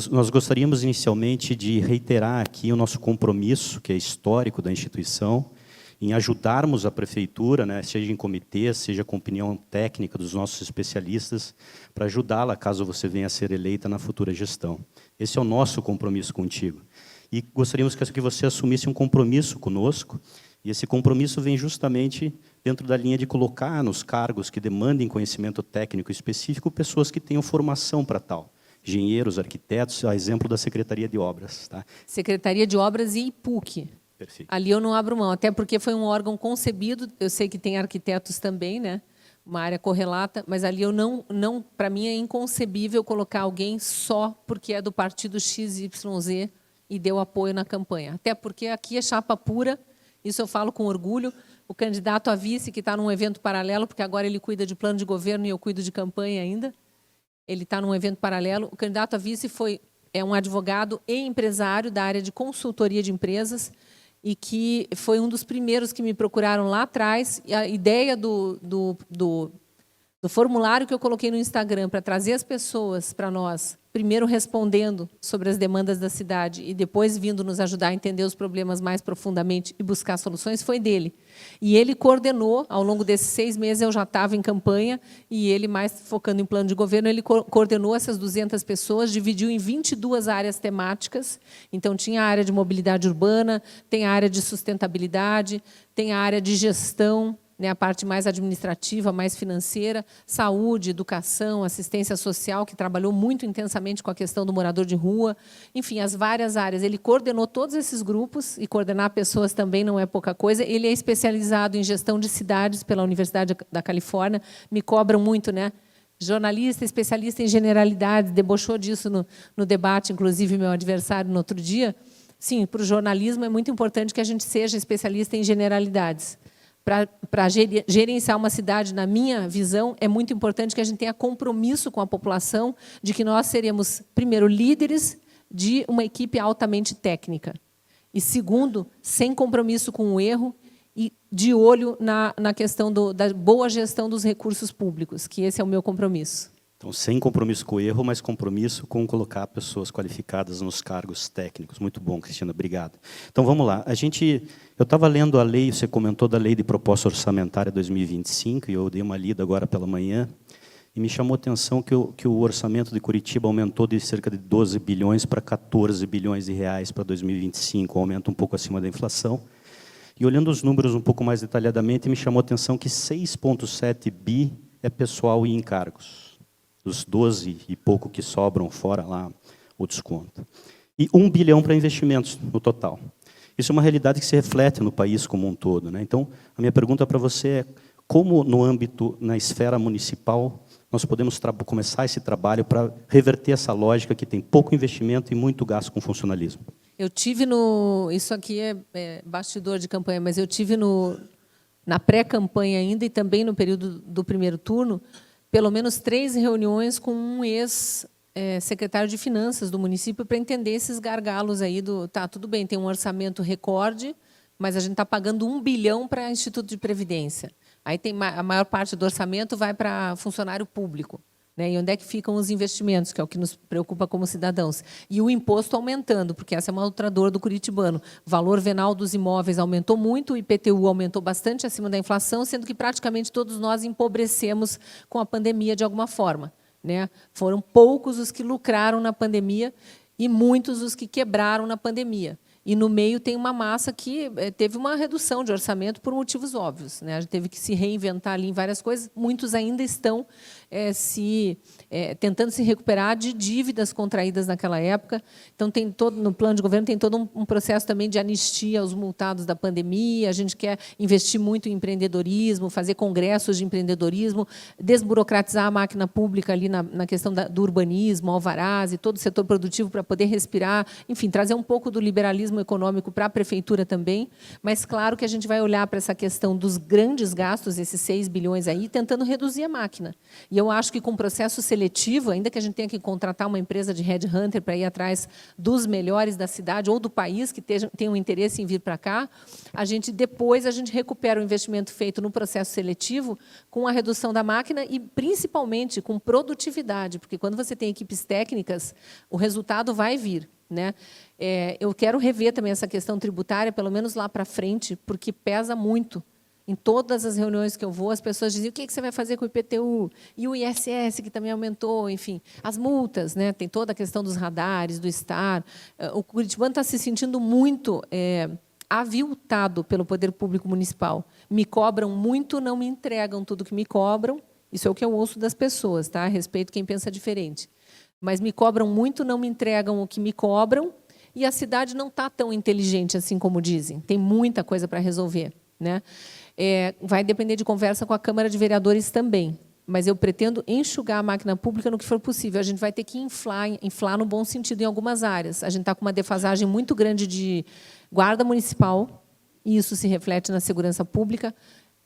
Nós gostaríamos, inicialmente, de reiterar aqui o nosso compromisso, que é histórico da instituição, em ajudarmos a prefeitura, né, seja em comitê, seja com opinião técnica dos nossos especialistas, para ajudá-la, caso você venha a ser eleita na futura gestão. Esse é o nosso compromisso contigo. E gostaríamos que você assumisse um compromisso conosco. E esse compromisso vem justamente dentro da linha de colocar nos cargos que demandem conhecimento técnico específico pessoas que tenham formação para tal. Engenheiros, arquitetos, a exemplo da Secretaria de Obras. Tá? Secretaria de Obras e IPUC. Perfeito. Ali eu não abro mão, até porque foi um órgão concebido, eu sei que tem arquitetos também, né? Uma área correlata, mas ali eu não para mim é inconcebível colocar alguém só porque é do partido XYZ e deu apoio na campanha. Até porque aqui é chapa pura. Isso eu falo com orgulho. O candidato a vice, que está num evento paralelo, porque agora ele cuida de plano de governo e eu cuido de campanha ainda, ele está num evento paralelo. O candidato a vice é um advogado e empresário da área de consultoria de empresas e que foi um dos primeiros que me procuraram lá atrás. E a ideia do formulário que eu coloquei no Instagram para trazer as pessoas para nós, primeiro respondendo sobre as demandas da cidade e depois vindo nos ajudar a entender os problemas mais profundamente e buscar soluções, foi dele. E ele coordenou, ao longo desses 6 meses eu já estava em campanha, e ele, mais focando em plano de governo, ele coordenou essas 200 pessoas, dividiu em 22 áreas temáticas. Então, tinha a área de mobilidade urbana, tem a área de sustentabilidade, tem a área de gestão, né, a parte mais administrativa, mais financeira, saúde, educação, assistência social, que trabalhou muito intensamente com a questão do morador de rua, enfim, as várias áreas. Ele coordenou todos esses grupos, e coordenar pessoas também não é pouca coisa. Ele é especializado em gestão de cidades pela Universidade da Califórnia. Me cobram muito, né? Jornalista, especialista em generalidades, debochou disso no debate, inclusive meu adversário no outro dia. Sim, para o jornalismo é muito importante que a gente seja especialista em generalidades. Para gerenciar uma cidade, na minha visão, é muito importante que a gente tenha compromisso com a população de que nós seremos, primeiro, líderes de uma equipe altamente técnica. E segundo, sem compromisso com o erro e de olho na questão da boa gestão dos recursos públicos, que esse é o meu compromisso. Então, sem compromisso com o erro, mas compromisso com colocar pessoas qualificadas nos cargos técnicos. Muito bom, Cristina, obrigado. Então, vamos lá. Eu estava lendo a lei, você comentou da Lei de Proposta Orçamentária 2025, e eu dei uma lida agora pela manhã, e me chamou a atenção que o orçamento de Curitiba aumentou de cerca de 12 bilhões para 14 bilhões de reais para 2025, um aumento um pouco acima da inflação. E olhando os números um pouco mais detalhadamente, me chamou a atenção que 6,7 bi é pessoal e encargos. Dos 12 e pouco que sobram fora lá, o desconto. E 1 bilhão para investimentos no total. Isso é uma realidade que se reflete no país como um todo, né? Então, a minha pergunta para você é como, no âmbito, na esfera municipal, nós podemos começar esse trabalho para reverter essa lógica que tem pouco investimento e muito gasto com funcionalismo? Eu tive isso aqui é bastidor de campanha, mas eu tive na pré-campanha ainda e também no período do primeiro turno, pelo menos 3 reuniões com um ex-secretário de Finanças do município para entender esses gargalos aí tá, tudo bem, tem um orçamento recorde, mas a gente está pagando 1 bilhão para Instituto de Previdência. Aí a maior parte do orçamento vai para funcionário público. Né? E onde é que ficam os investimentos, que é o que nos preocupa como cidadãos? E o imposto aumentando, porque essa é uma outra dor do curitibano. O valor venal dos imóveis aumentou muito, o IPTU aumentou bastante acima da inflação, sendo que praticamente todos nós empobrecemos com a pandemia de alguma forma. Né? Foram poucos os que lucraram na pandemia e muitos os que quebraram na pandemia. E, no meio, tem uma massa que teve uma redução de orçamento por motivos óbvios. Né? A gente teve que se reinventar ali em várias coisas. Muitos ainda estão tentando se recuperar de dívidas contraídas naquela época. Então, no plano de governo, tem todo um processo também de anistia aos multados da pandemia. A gente quer investir muito em empreendedorismo, fazer congressos de empreendedorismo, desburocratizar a máquina pública ali na questão do urbanismo, alvarás e todo o setor produtivo para poder respirar. Enfim, trazer um pouco do liberalismo econômico para a prefeitura também, mas claro que a gente vai olhar para essa questão dos grandes gastos, esses 6 bilhões aí, tentando reduzir a máquina. E eu acho que com o processo seletivo, ainda que a gente tenha que contratar uma empresa de headhunter para ir atrás dos melhores da cidade ou do país que tenham interesse em vir para cá, depois a gente recupera o investimento feito no processo seletivo com a redução da máquina e, principalmente, com produtividade, porque quando você tem equipes técnicas, o resultado vai vir. Né? Eu quero rever também essa questão tributária, pelo menos lá para frente, porque pesa muito. Em todas as reuniões que eu vou, as pessoas dizem o que você vai fazer com o IPTU? E o ISS, que também aumentou, enfim. As multas, né? Tem toda a questão dos radares, do STAR. O curitibano está se sentindo muito aviltado pelo poder público municipal. Me cobram muito, não me entregam tudo que me cobram. Isso é o que eu ouço das pessoas, tá? Respeito quem pensa diferente. Mas me cobram muito, não me entregam o que me cobram, e a cidade não está tão inteligente assim como dizem. Tem muita coisa para resolver. Né? Vai depender de conversa com a Câmara de Vereadores também, mas eu pretendo enxugar a máquina pública no que for possível. A gente vai ter que inflar no bom sentido em algumas áreas. A gente está com uma defasagem muito grande de guarda municipal, e isso se reflete na segurança pública,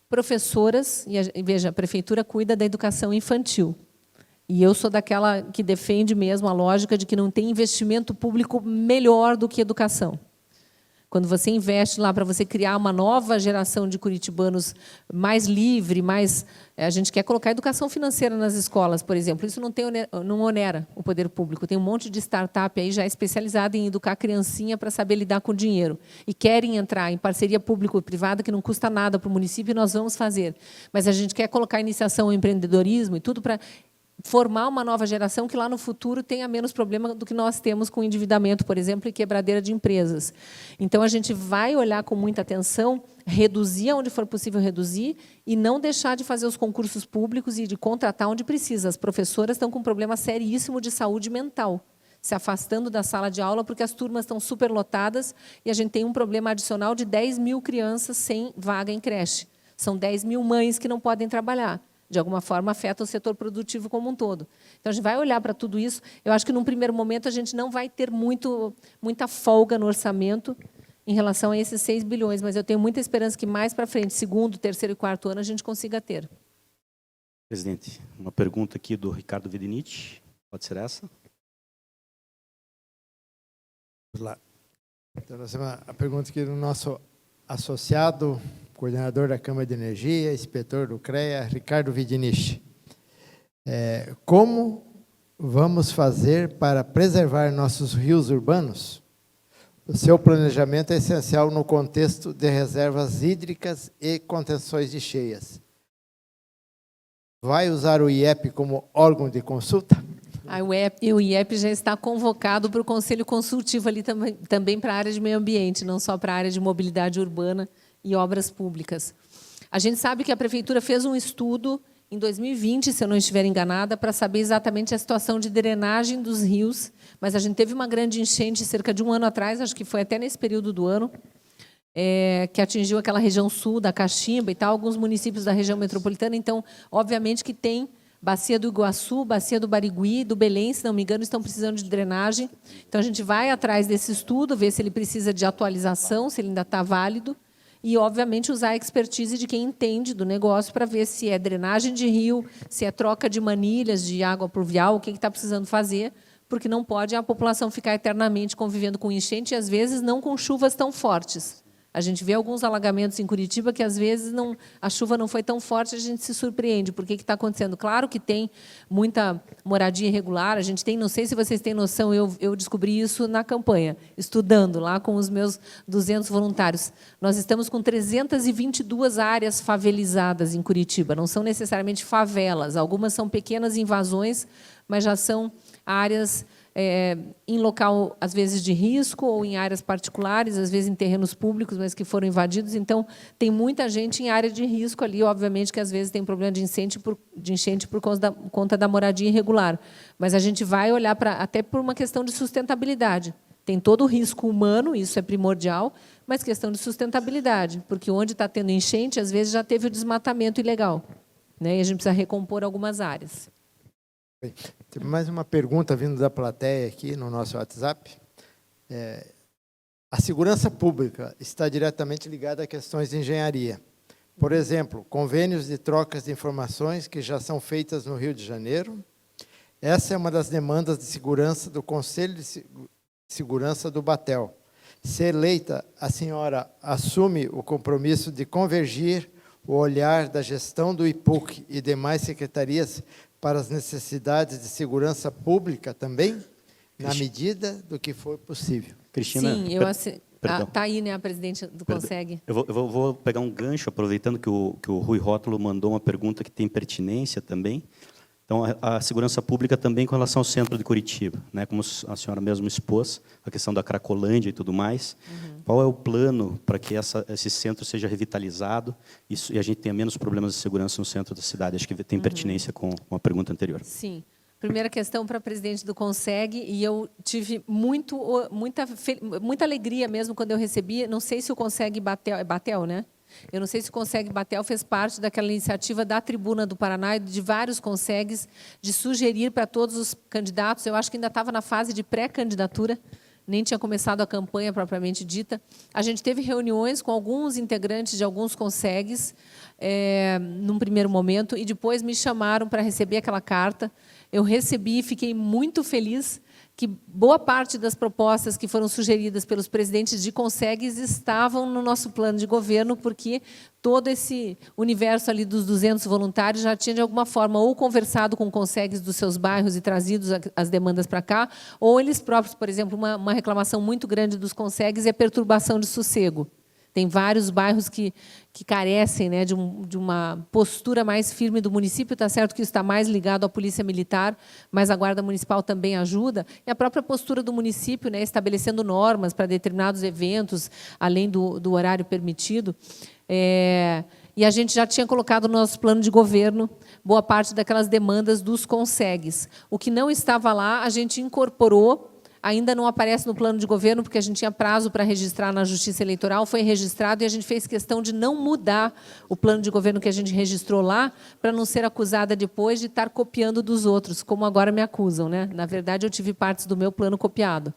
professoras, e veja, a prefeitura cuida da educação infantil. E eu sou daquela que defende mesmo a lógica de que não tem investimento público melhor do que educação. Quando você investe lá para você criar uma nova geração de curitibanos mais livre, a gente quer colocar educação financeira nas escolas, por exemplo. Isso não onera o poder público. Tem um monte de startup aí já especializada em educar a criancinha para saber lidar com o dinheiro. E querem entrar em parceria público-privada, que não custa nada para o município, e nós vamos fazer. Mas a gente quer colocar iniciação ao empreendedorismo e tudo para formar uma nova geração que lá no futuro tenha menos problema do que nós temos com endividamento, por exemplo, e quebradeira de empresas. Então, a gente vai olhar com muita atenção, reduzir onde for possível reduzir e não deixar de fazer os concursos públicos e de contratar onde precisa. As professoras estão com um problema seríssimo de saúde mental, se afastando da sala de aula porque as turmas estão superlotadas e a gente tem um problema adicional de 10 mil crianças sem vaga em creche. São 10 mil mães que não podem trabalhar. De alguma forma, afeta o setor produtivo como um todo. Então, a gente vai olhar para tudo isso. Eu acho que, num primeiro momento, a gente não vai ter muita folga no orçamento em relação a esses 6 bilhões, mas eu tenho muita esperança que, mais para frente, segundo, terceiro e quarto ano, a gente consiga ter. Presidente, uma pergunta aqui do Ricardo Vedinich. Pode ser essa? Vamos lá. Então, nós temos a pergunta aqui do nosso associado, coordenador da Câmara de Energia, inspetor do CREA, Ricardo Vidinich. Como vamos fazer para preservar nossos rios urbanos? O seu planejamento é essencial no contexto de reservas hídricas e contenções de cheias. Vai usar o IEP como órgão de consulta? O IEP já está convocado para o Conselho Consultivo ali também para a área de meio ambiente, não só para a área de mobilidade urbana e obras públicas. A gente sabe que a Prefeitura fez um estudo em 2020, se eu não estiver enganada, para saber exatamente a situação de drenagem dos rios, mas a gente teve uma grande enchente cerca de um ano atrás, acho que foi até nesse período do ano, que atingiu aquela região sul da Caximba e tal, alguns municípios da região metropolitana. Então, obviamente que tem Bacia do Iguaçu, Bacia do Barigui, do Belém, se não me engano, estão precisando de drenagem. Então, a gente vai atrás desse estudo, ver se ele precisa de atualização, se ele ainda está válido, e, obviamente, usar a expertise de quem entende do negócio para ver se é drenagem de rio, se é troca de manilhas de água pluvial, o que está precisando fazer, porque não pode a população ficar eternamente convivendo com enchente e, às vezes, não com chuvas tão fortes. A gente vê alguns alagamentos em Curitiba que, às vezes, a chuva não foi tão forte, a gente se surpreende. Por que está acontecendo? Claro que tem muita moradia irregular, a gente tem, não sei se vocês têm noção, eu descobri isso na campanha, estudando lá com os meus 200 voluntários. Nós estamos com 322 áreas favelizadas em Curitiba, não são necessariamente favelas, algumas são pequenas invasões, mas já são áreas em local, às vezes, de risco, ou em áreas particulares, às vezes em terrenos públicos, mas que foram invadidos. Então, tem muita gente em área de risco ali, obviamente, que às vezes tem problema de enchente por conta da moradia irregular. Mas a gente vai olhar até por uma questão de sustentabilidade. Tem todo o risco humano, isso é primordial, mas questão de sustentabilidade, porque onde está tendo enchente, às vezes já teve o desmatamento ilegal, né? E a gente precisa recompor algumas áreas. Tem mais uma pergunta vindo da plateia aqui no nosso WhatsApp. A segurança pública está diretamente ligada a questões de engenharia. Por exemplo, convênios de trocas de informações que já são feitas no Rio de Janeiro. Essa é uma das demandas de segurança do Conselho de Segurança do Batel. Se eleita, a senhora assume o compromisso de convergir o olhar da gestão do IPUC e demais secretarias para as necessidades de segurança pública também, na medida do que for possível. Cristina, sim, está aí, né, a presidente do CONSEG. Eu vou pegar um gancho, aproveitando que o Rui Rótulo mandou uma pergunta que tem pertinência também. Então, a segurança pública também com relação ao centro de Curitiba, né? Como a senhora mesmo expôs, a questão da Cracolândia e tudo mais. Uhum. Qual é o plano para que esse centro seja revitalizado e a gente tenha menos problemas de segurança no centro da cidade? Acho que tem pertinência com a pergunta anterior. Sim. Primeira questão para a presidente do CONSEG, e eu tive muita alegria mesmo quando eu recebi, não sei se o CONSEG Batel, né? Eu não sei se o CONSEG Batel fez parte daquela iniciativa da Tribuna do Paraná e de vários CONSEGs de sugerir para todos os candidatos, eu acho que ainda estava na fase de pré-candidatura, nem tinha começado a campanha propriamente dita. A gente teve reuniões com alguns integrantes de alguns CONSEGs, num primeiro momento, e depois me chamaram para receber aquela carta. Eu recebi e fiquei muito feliz que boa parte das propostas que foram sugeridas pelos presidentes de CONSEGs estavam no nosso plano de governo, porque todo esse universo ali dos 200 voluntários já tinha, de alguma forma, ou conversado com CONSEGs dos seus bairros e trazido as demandas para cá, ou eles próprios, por exemplo, uma reclamação muito grande dos CONSEGs é perturbação de sossego. Tem vários bairros que carecem, né, de uma postura mais firme do município. Está certo que isso está mais ligado à polícia militar, mas a Guarda Municipal também ajuda. E a própria postura do município, né, estabelecendo normas para determinados eventos, além do horário permitido. E a gente já tinha colocado no nosso plano de governo boa parte daquelas demandas dos CONSEGs. O que não estava lá, a gente incorporou. Ainda não aparece no plano de governo, porque a gente tinha prazo para registrar na Justiça Eleitoral, foi registrado e a gente fez questão de não mudar o plano de governo que a gente registrou lá, para não ser acusada depois de estar copiando dos outros, como agora me acusam, né? Na verdade, eu tive partes do meu plano copiado.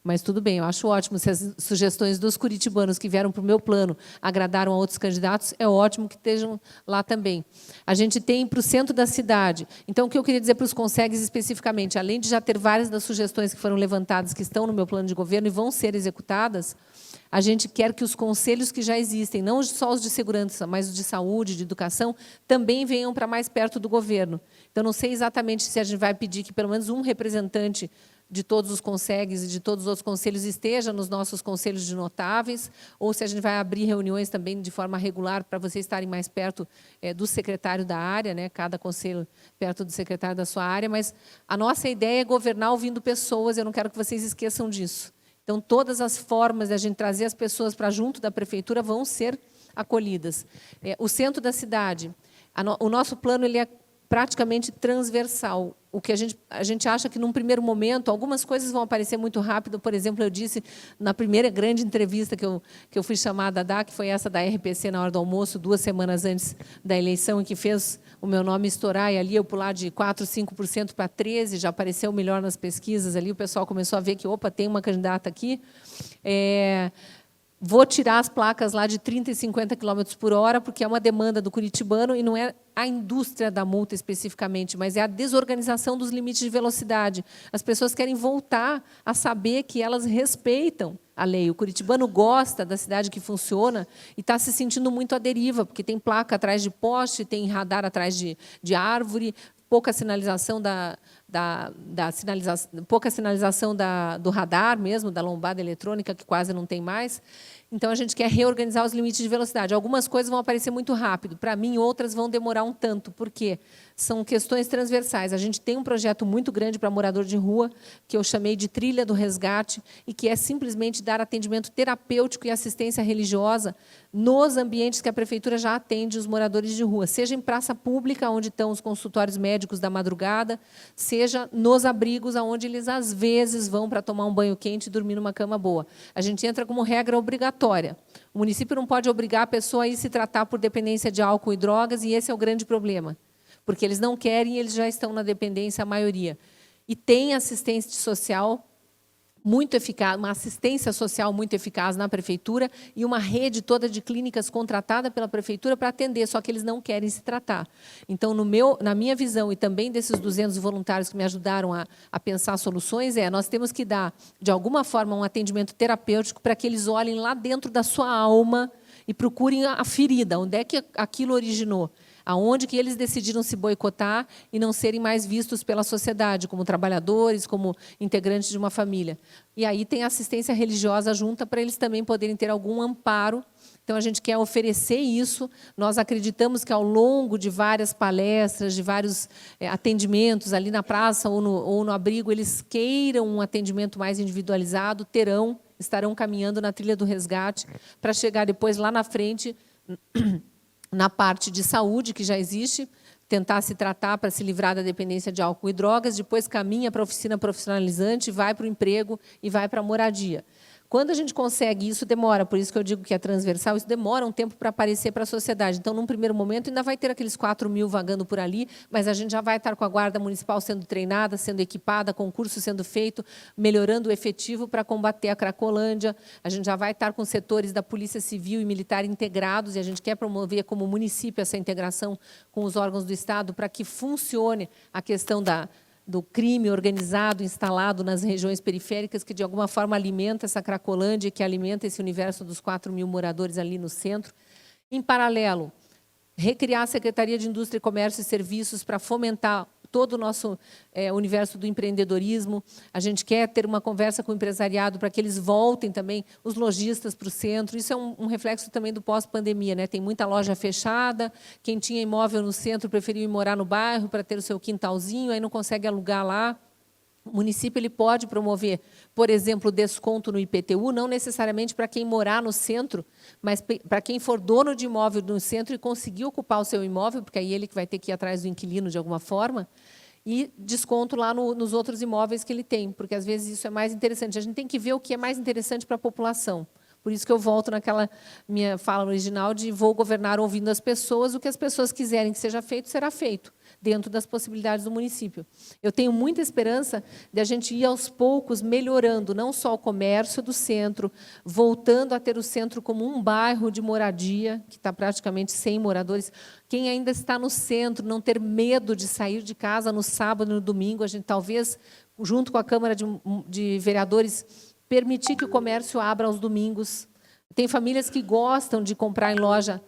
Mas tudo bem, eu acho ótimo. Se as sugestões dos curitibanos que vieram para o meu plano agradaram a outros candidatos, é ótimo que estejam lá também. A gente tem para o centro da cidade. Então, o que eu queria dizer para os consegues especificamente, além de já ter várias das sugestões que foram levantadas, que estão no meu plano de governo e vão ser executadas, a gente quer que os conselhos que já existem, não só os de segurança, mas os de saúde, de educação, também venham para mais perto do governo. Então, não sei exatamente se a gente vai pedir que pelo menos um representante de todos os consegues e de todos os outros conselhos esteja nos nossos conselhos de notáveis, ou se a gente vai abrir reuniões também de forma regular para vocês estarem mais perto do secretário da área, né, cada conselho perto do secretário da sua área, mas a nossa ideia é governar ouvindo pessoas, eu não quero que vocês esqueçam disso. Então, todas as formas de a gente trazer as pessoas para junto da prefeitura vão ser acolhidas. O centro da cidade, o nosso plano ele é praticamente transversal. O que a gente acha que, num primeiro momento, algumas coisas vão aparecer muito rápido. Por exemplo, eu disse, na primeira grande entrevista que eu fui chamada a dar, que foi essa da RPC na hora do almoço, 2 semanas antes da eleição, e que fez o meu nome estourar, e ali eu pular de 4%, 5% para 13%, já apareceu melhor nas pesquisas, ali o pessoal começou a ver que, opa, tem uma candidata aqui. Vou tirar as placas lá de 30 e 50 km por hora, porque é uma demanda do curitibano, e não é a indústria da multa especificamente, mas é a desorganização dos limites de velocidade. As pessoas querem voltar a saber que elas respeitam a lei. O curitibano gosta da cidade que funciona e está se sentindo muito à deriva, porque tem placa atrás de poste, tem radar atrás de árvore, pouca sinalização pouca sinalização do radar mesmo, da lombada eletrônica, que quase não tem mais. Então, a gente quer reorganizar os limites de velocidade. Algumas coisas vão aparecer muito rápido. Para mim, outras vão demorar um tanto, porque são questões transversais. A gente tem um projeto muito grande para morador de rua, que eu chamei de Trilha do Resgate, e que é simplesmente dar atendimento terapêutico e assistência religiosa nos ambientes que a prefeitura já atende os moradores de rua, seja em praça pública, onde estão os consultórios médicos da madrugada, seja nos abrigos, onde eles, às vezes, vão para tomar um banho quente e dormir numa cama boa. A gente entra como regra obrigatória. O município não pode obrigar a pessoa a ir se tratar por dependência de álcool e drogas, e esse é o grande problema, porque eles não querem e eles já estão na dependência, a maioria. E tem assistência social muito eficaz, uma assistência social muito eficaz na prefeitura e uma rede toda de clínicas contratada pela prefeitura para atender, só que eles não querem se tratar. Então, na minha visão, e também desses 200 voluntários que me ajudaram a pensar soluções, nós temos que dar, de alguma forma, um atendimento terapêutico para que eles olhem lá dentro da sua alma e procurem a ferida, onde é que aquilo originou. Aonde que eles decidiram se boicotar e não serem mais vistos pela sociedade, como trabalhadores, como integrantes de uma família. E aí tem assistência religiosa junta para eles também poderem ter algum amparo. Então, a gente quer oferecer isso. Nós acreditamos que, ao longo de várias palestras, de vários atendimentos ali na praça ou no abrigo, eles queiram um atendimento mais individualizado, estarão caminhando na trilha do resgate para chegar depois, lá na frente, na parte de saúde, que já existe, tentar se tratar para se livrar da dependência de álcool e drogas, depois caminha para a oficina profissionalizante, vai para o emprego e vai para a moradia. Quando a gente consegue isso, demora, por isso que eu digo que é transversal, isso demora um tempo para aparecer para a sociedade. Então, num primeiro momento, ainda vai ter aqueles 4.000 vagando por ali, mas a gente já vai estar com a Guarda Municipal sendo treinada, sendo equipada, concurso sendo feito, melhorando o efetivo para combater a Cracolândia. A gente já vai estar com setores da Polícia Civil e Militar integrados, e a gente quer promover como município essa integração com os órgãos do Estado para que funcione a questão do crime organizado instalado nas regiões periféricas, que, de alguma forma, alimenta essa Cracolândia, que alimenta esse universo dos 4.000 moradores ali no centro. Em paralelo, recriar a Secretaria de Indústria, Comércio e Serviços para fomentar todo o nosso universo do empreendedorismo. A gente quer ter uma conversa com o empresariado para que eles voltem também, os lojistas, para o centro. Isso é um reflexo também do pós-pandemia, né? Tem muita loja fechada, quem tinha imóvel no centro preferiu ir morar no bairro para ter o seu quintalzinho, aí não consegue alugar lá. O município ele pode promover, por exemplo, desconto no IPTU, não necessariamente para quem morar no centro, mas para quem for dono de imóvel no centro e conseguir ocupar o seu imóvel, porque aí ele que vai ter que ir atrás do inquilino de alguma forma, e desconto lá nos outros imóveis que ele tem, porque, às vezes, isso é mais interessante. A gente tem que ver o que é mais interessante para a população. Por isso que eu volto naquela minha fala original de vou governar ouvindo as pessoas, o que as pessoas quiserem que seja feito, será feito. dentro das possibilidades do município. Eu tenho muita esperança de a gente ir aos poucos melhorando não só o comércio do centro, voltando a ter o centro como um bairro de moradia, que está praticamente sem moradores. Quem ainda está no centro, não ter medo de sair de casa no sábado e no domingo, a gente talvez, junto com a Câmara de Vereadores, permitir que o comércio abra aos domingos. Tem famílias que gostam de comprar em loja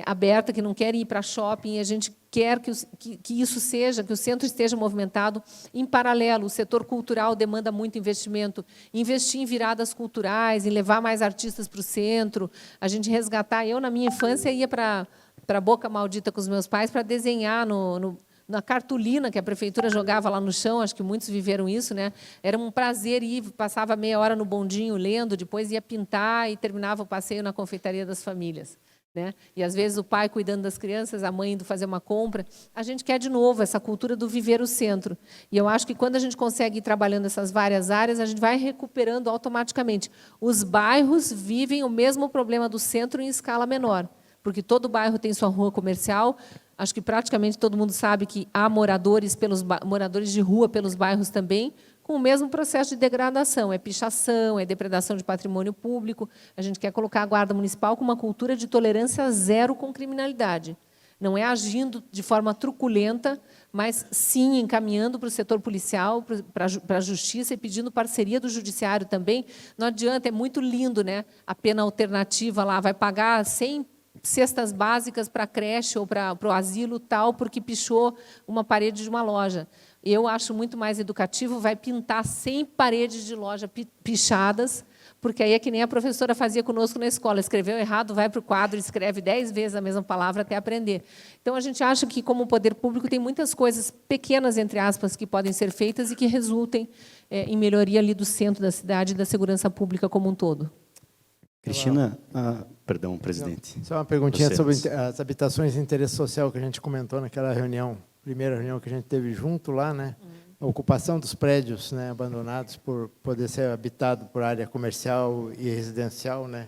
aberta, que não querem ir para shopping, e a gente quer que isso seja, que o centro esteja movimentado. Em paralelo, o setor cultural demanda muito investimento, investir em viradas culturais, em levar mais artistas para o centro, a gente resgatar. Eu, na minha infância, ia para a Boca Maldita com os meus pais para desenhar na cartolina que a prefeitura jogava lá no chão, acho que muitos viveram isso, né? Era um prazer ir, passava meia hora no bondinho lendo, depois ia pintar e terminava o passeio na confeitaria das famílias. Né? E, às vezes, o pai cuidando das crianças, a mãe indo fazer uma compra. A gente quer, de novo, essa cultura do viver o centro. E eu acho que, quando a gente consegue ir trabalhando essas várias áreas, a gente vai recuperando automaticamente. Os bairros vivem o mesmo problema do centro em escala menor, porque todo bairro tem sua rua comercial. Acho que praticamente todo mundo sabe que há moradores de rua pelos bairros também, com o mesmo processo de degradação, é pichação, é depredação de patrimônio público. A gente quer colocar a Guarda Municipal com uma cultura de tolerância zero com criminalidade. Não é agindo de forma truculenta, mas, sim, encaminhando para o setor policial, para a justiça, e pedindo parceria do judiciário também. Não adianta, é muito lindo, né? A pena alternativa lá, vai pagar 100 cestas básicas para a creche ou para o asilo tal, porque pichou uma parede de uma loja. Eu acho muito mais educativo, vai pintar 100 paredes de loja pichadas, porque aí é que nem a professora fazia conosco na escola, escreveu errado, vai para o quadro, escreve 10 vezes a mesma palavra até aprender. Então, a gente acha que, como poder público, tem muitas coisas pequenas, entre aspas, que podem ser feitas e que resultem em melhoria ali do centro da cidade e da segurança pública como um todo. Cristina, perdão, presidente. Só uma perguntinha sobre as habitações de interesse social que a gente comentou naquela reunião, primeira reunião que a gente teve junto lá, né? A ocupação dos prédios, né, abandonados por poder ser habitado por área comercial e residencial, né?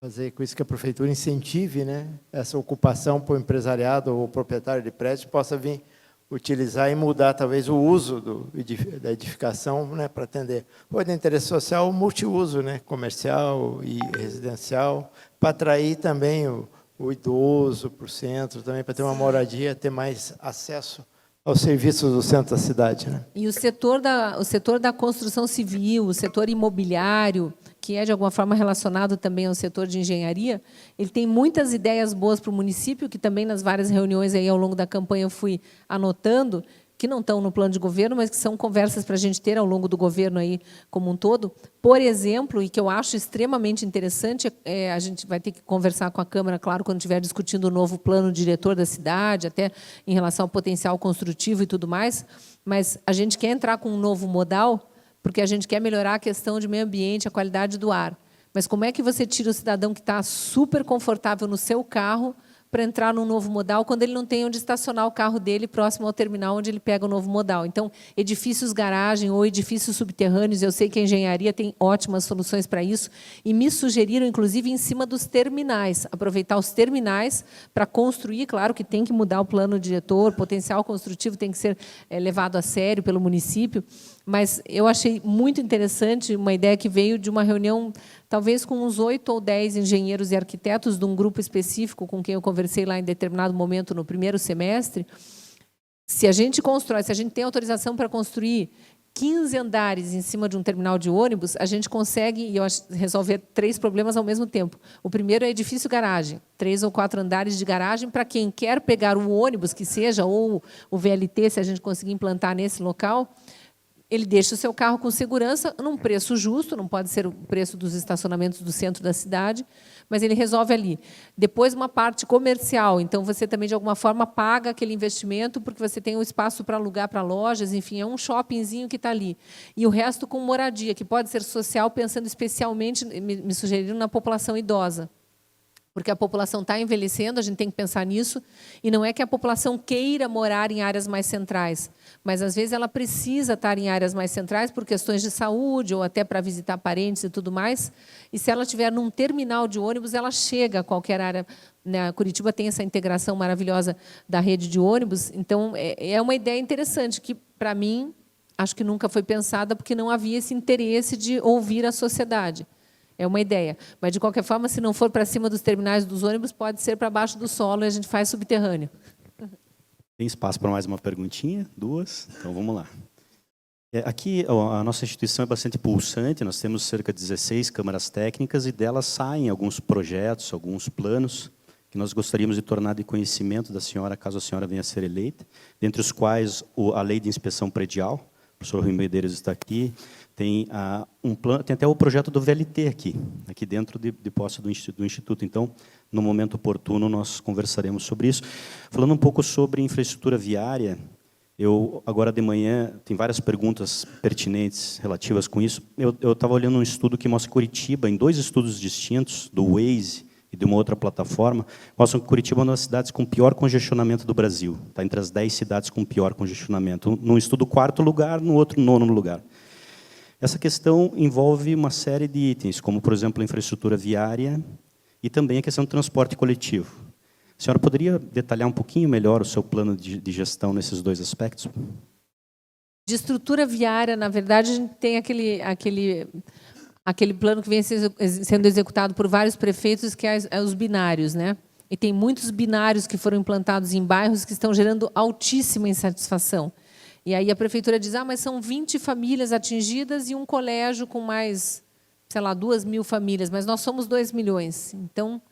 Fazer com isso que a prefeitura incentive, né, essa ocupação para o empresariado ou o proprietário de prédio possa vir utilizar e mudar talvez o uso da edificação, né, para atender ou de interesse social, multiuso, né, comercial e residencial, para atrair também o idoso para o centro, também para ter uma moradia, ter mais acesso aos serviços do centro da cidade, né? E o setor da construção civil, o setor imobiliário, que é, de alguma forma, relacionado também ao setor de engenharia, ele tem muitas ideias boas para o município, que também, nas várias reuniões aí ao longo da campanha, eu fui anotando, que não estão no plano de governo, mas que são conversas para a gente ter ao longo do governo aí como um todo. Por exemplo, e que eu acho extremamente interessante, a gente vai ter que conversar com a Câmara, claro, quando estiver discutindo o novo plano diretor da cidade, até em relação ao potencial construtivo e tudo mais, mas a gente quer entrar com um novo modal, porque a gente quer melhorar a questão de meio ambiente, a qualidade do ar. Mas como é que você tira o cidadão que está super confortável no seu carro para entrar num novo modal, quando ele não tem onde estacionar o carro dele próximo ao terminal onde ele pega o novo modal? Então, edifícios garagem ou edifícios subterrâneos, eu sei que a engenharia tem ótimas soluções para isso, e me sugeriram, inclusive, em cima dos terminais, aproveitar os terminais para construir, claro que tem que mudar o plano diretor, o potencial construtivo tem que ser levado a sério pelo município, mas eu achei muito interessante uma ideia que veio de uma reunião, talvez com uns 8 ou 10 engenheiros e arquitetos de um grupo específico com quem eu conversei lá em determinado momento no primeiro semestre. Se a gente constrói, se a gente tem autorização para construir 15 andares em cima de um terminal de ônibus, a gente consegue resolver 3 problemas ao mesmo tempo. O primeiro é edifício garagem, 3 ou 4 andares de garagem para quem quer pegar o ônibus, que seja, ou o VLT, se a gente conseguir implantar nesse local. Ele deixa o seu carro com segurança, num preço justo, não pode ser o preço dos estacionamentos do centro da cidade, mas ele resolve ali. Depois, uma parte comercial, então você também, de alguma forma, paga aquele investimento, porque você tem um espaço para alugar para lojas, enfim, é um shoppingzinho que está ali. E o resto com moradia, que pode ser social, pensando especialmente, me sugeriram, na população idosa. porque a população está envelhecendo, a gente tem que pensar nisso, e não é que a população queira morar em áreas mais centrais, mas, às vezes, ela precisa estar em áreas mais centrais por questões de saúde ou até para visitar parentes e tudo mais, e se ela estiver num terminal de ônibus, ela chega a qualquer área. Né? Curitiba tem essa integração maravilhosa da rede de ônibus, então, é uma ideia interessante, que, para mim, acho que nunca foi pensada, porque não havia esse interesse de ouvir a sociedade. É uma ideia. Mas, de qualquer forma, se não for para cima dos terminais dos ônibus, pode ser para baixo do solo e a gente faz subterrâneo. Tem espaço para mais uma perguntinha? 2? Então, vamos lá. Aqui, a nossa instituição é bastante pulsante, nós temos cerca de 16 câmaras técnicas e delas saem alguns projetos, alguns planos que nós gostaríamos de tornar de conhecimento da senhora, caso a senhora venha a ser eleita, dentre os quais a Lei de Inspeção Predial, o professor Rui Medeiros está aqui, tem tem até o projeto do VLT aqui dentro de posse do Instituto. Então, no momento oportuno, nós conversaremos sobre isso. Falando um pouco sobre infraestrutura viária, agora de manhã, tem várias perguntas pertinentes relativas com isso. Eu estava olhando um estudo que mostra Curitiba, em 2 estudos distintos, do Waze e de uma outra plataforma, mostram que Curitiba é uma das cidades com pior congestionamento do Brasil. Está entre as 10 cidades com pior congestionamento. Num estudo 4º lugar, no outro 9º lugar. Essa questão envolve uma série de itens, como, por exemplo, a infraestrutura viária e também a questão do transporte coletivo. A senhora poderia detalhar um pouquinho melhor o seu plano de gestão nesses 2 aspectos? De estrutura viária, na verdade, a gente tem aquele plano que vem sendo executado por vários prefeitos, que é os binários, né? E tem muitos binários que foram implantados em bairros que estão gerando altíssima insatisfação. E aí a prefeitura diz, mas são 20 famílias atingidas e um colégio com mais, sei lá, 2.000 famílias, mas nós somos 2 milhões. Então,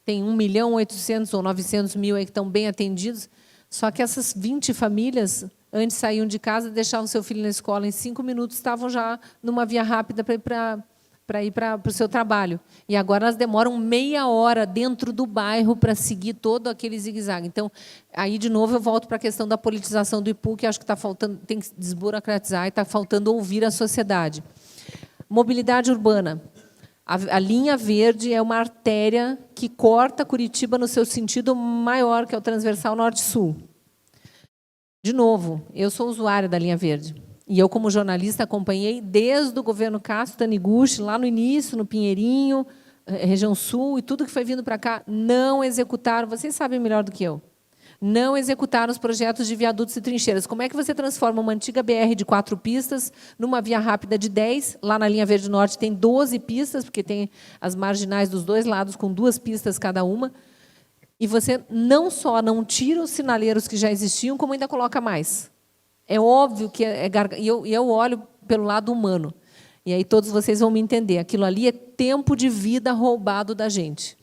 tem 1.800.000 ou 900.000 aí que estão bem atendidos, só que essas 20 famílias, antes saíam de casa, deixavam seu filho na escola em 5 minutos, estavam já numa via rápida para ir para o seu trabalho. E agora elas demoram meia hora dentro do bairro para seguir todo aquele zigue-zague. Então, aí, de novo, eu volto para a questão da politização do IPU, que acho que está faltando, tem que desburocratizar e está faltando ouvir a sociedade. Mobilidade urbana. A linha verde é uma artéria que corta Curitiba no seu sentido maior, que é o transversal norte-sul. De novo, eu sou usuária da linha verde. E eu, como jornalista, acompanhei desde o governo Castro Taniguchi, lá no início, no Pinheirinho, região sul, e tudo que foi vindo para cá, não executaram, vocês sabem melhor do que eu, não executaram os projetos de viadutos e trincheiras. Como é que você transforma uma antiga BR de 4 pistas numa via rápida de 10? Lá na linha Verde Norte tem 12 pistas, porque tem as marginais dos 2 lados, com 2 pistas cada uma. E você não só não tira os sinaleiros que já existiam, como ainda coloca mais. É óbvio que e eu olho pelo lado humano. E aí todos vocês vão me entender. Aquilo ali é tempo de vida roubado da gente.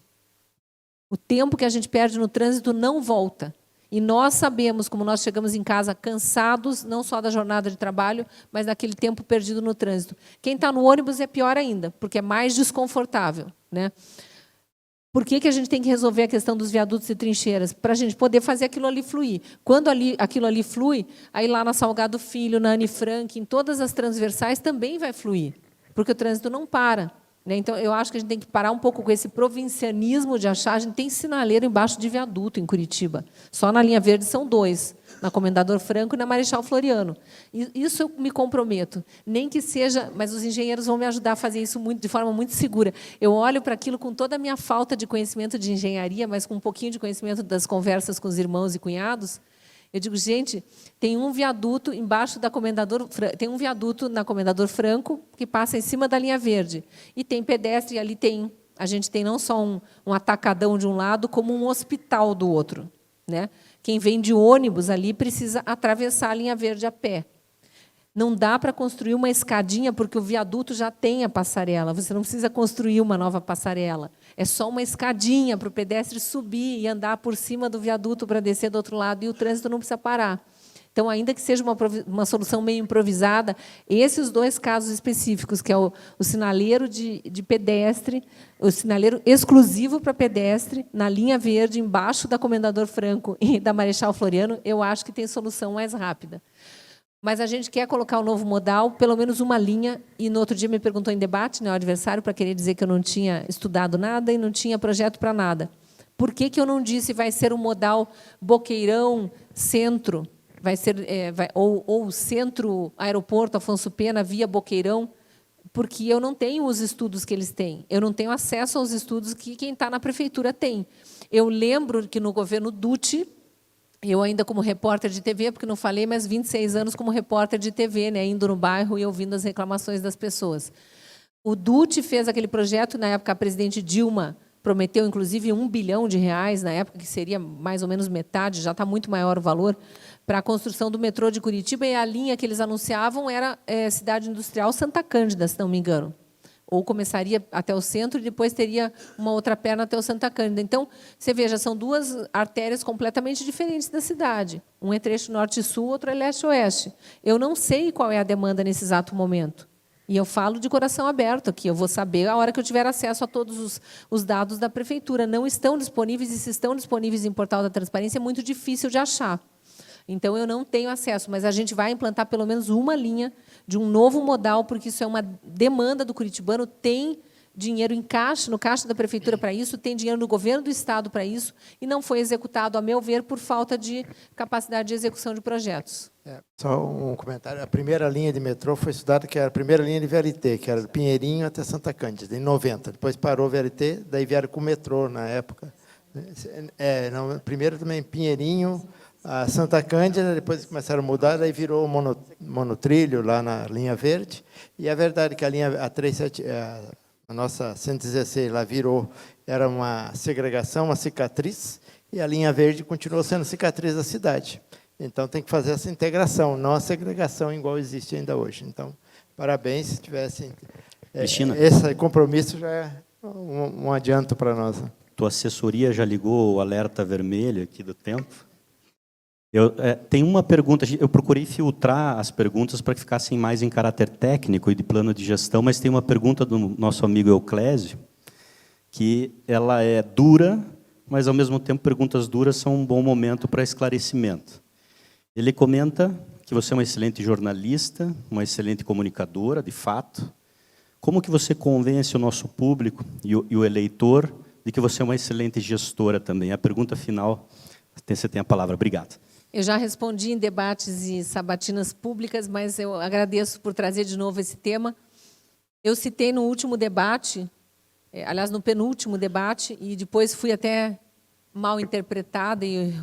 O tempo que a gente perde no trânsito não volta. E nós sabemos como nós chegamos em casa cansados, não só da jornada de trabalho, mas daquele tempo perdido no trânsito. Quem está no ônibus é pior ainda, porque é mais desconfortável, né? Por que a gente tem que resolver a questão dos viadutos e trincheiras? Para a gente poder fazer aquilo ali fluir. Quando aquilo ali flui, aí lá na Salgado Filho, na Anne Frank, em todas as transversais, também vai fluir, porque o trânsito não para. Né? Então, eu acho que a gente tem que parar um pouco com esse provincianismo de achar. A gente tem sinaleiro embaixo de viaduto em Curitiba. Só na linha verde são 2, na Comendador Franco e na Marechal Floriano. E isso eu me comprometo. Nem que seja, mas os engenheiros vão me ajudar a fazer isso de forma muito segura. Eu olho para aquilo com toda a minha falta de conhecimento de engenharia, mas com um pouquinho de conhecimento das conversas com os irmãos e cunhados. Eu digo, gente, tem um viaduto embaixo da Comendador, tem um viaduto na Comendador Franco que passa em cima da linha verde. E tem pedestre, e ali a gente tem não só um atacadão de um lado, como um hospital do outro. Né? Quem vem de ônibus ali precisa atravessar a linha verde a pé. Não dá para construir uma escadinha, porque o viaduto já tem a passarela. Você não precisa construir uma nova passarela. É só uma escadinha para o pedestre subir e andar por cima do viaduto para descer do outro lado, e o trânsito não precisa parar. Então, ainda que seja uma solução meio improvisada, esses 2 casos específicos, que é o sinaleiro de pedestre, o sinaleiro exclusivo para pedestre, na linha verde, embaixo da Comendador Franco e da Marechal Floriano, eu acho que tem solução mais rápida. Mas a gente quer colocar o novo modal, pelo menos uma linha, e no outro dia me perguntou em debate, né, o adversário, para querer dizer que eu não tinha estudado nada e não tinha projeto para nada. Por que eu não disse vai ser um modal Boqueirão, centro, vai ser, ou centro, aeroporto, Afonso Pena, via Boqueirão? Porque eu não tenho os estudos que eles têm. Eu não tenho acesso aos estudos que quem está na prefeitura tem. Eu lembro que no governo Dutti, eu ainda como repórter de TV, porque não falei, mas 26 anos como repórter de TV, né, indo no bairro e ouvindo as reclamações das pessoas. O Dutti fez aquele projeto, na época a presidente Dilma prometeu, inclusive, R$1 bilhão, na época, que seria mais ou menos metade, já está muito maior o valor, para a construção do metrô de Curitiba, e a linha que eles anunciavam era Cidade Industrial Santa Cândida, se não me engano. Ou começaria até o centro e depois teria uma outra perna até o Santa Cândida. Então, você veja, são duas artérias completamente diferentes da cidade. Um é trecho norte e sul, outro é leste-oeste. Eu não sei qual é a demanda nesse exato momento. E eu falo de coração aberto aqui. Eu vou saber a hora que eu tiver acesso a todos os dados da prefeitura. Não estão disponíveis, e se estão disponíveis em Portal da Transparência, é muito difícil de achar. Então, eu não tenho acesso, mas a gente vai implantar pelo menos uma linha de um novo modal, porque isso é uma demanda do curitibano, tem dinheiro em caixa, no caixa da prefeitura para isso, tem dinheiro no governo do estado para isso, e não foi executado, a meu ver, por falta de capacidade de execução de projetos. Só um comentário. A primeira linha de metrô foi estudada, que era a primeira linha de VLT, que era do Pinheirinho até Santa Cândida, em 90. Depois parou o VLT, daí vieram com o metrô na época. Não, primeiro também Pinheirinho, a Santa Cândida, depois começaram a mudar, daí virou monotrilho lá na linha verde. E é verdade que a linha a nossa 116 lá virou, era uma segregação, uma cicatriz, e a linha verde continuou sendo cicatriz da cidade. Então tem que fazer essa integração, não a segregação igual existe ainda hoje. Então, parabéns, se tivessem. Cristina, esse compromisso já é um adianto para nós. Tua assessoria já ligou o alerta vermelho aqui do tempo? Tem uma pergunta, eu procurei filtrar as perguntas para que ficassem mais em caráter técnico e de plano de gestão, mas tem uma pergunta do nosso amigo Euclésio, que ela é dura, mas, ao mesmo tempo, perguntas duras são um bom momento para esclarecimento. Ele comenta que você é uma excelente jornalista, uma excelente comunicadora, de fato. Como que você convence o nosso público e o eleitor de que você é uma excelente gestora também? A pergunta final, você tem a palavra. Obrigado. Eu já respondi em debates e sabatinas públicas, mas eu agradeço por trazer de novo esse tema. Eu citei no último debate, aliás, no penúltimo debate, e depois fui até mal interpretada, e,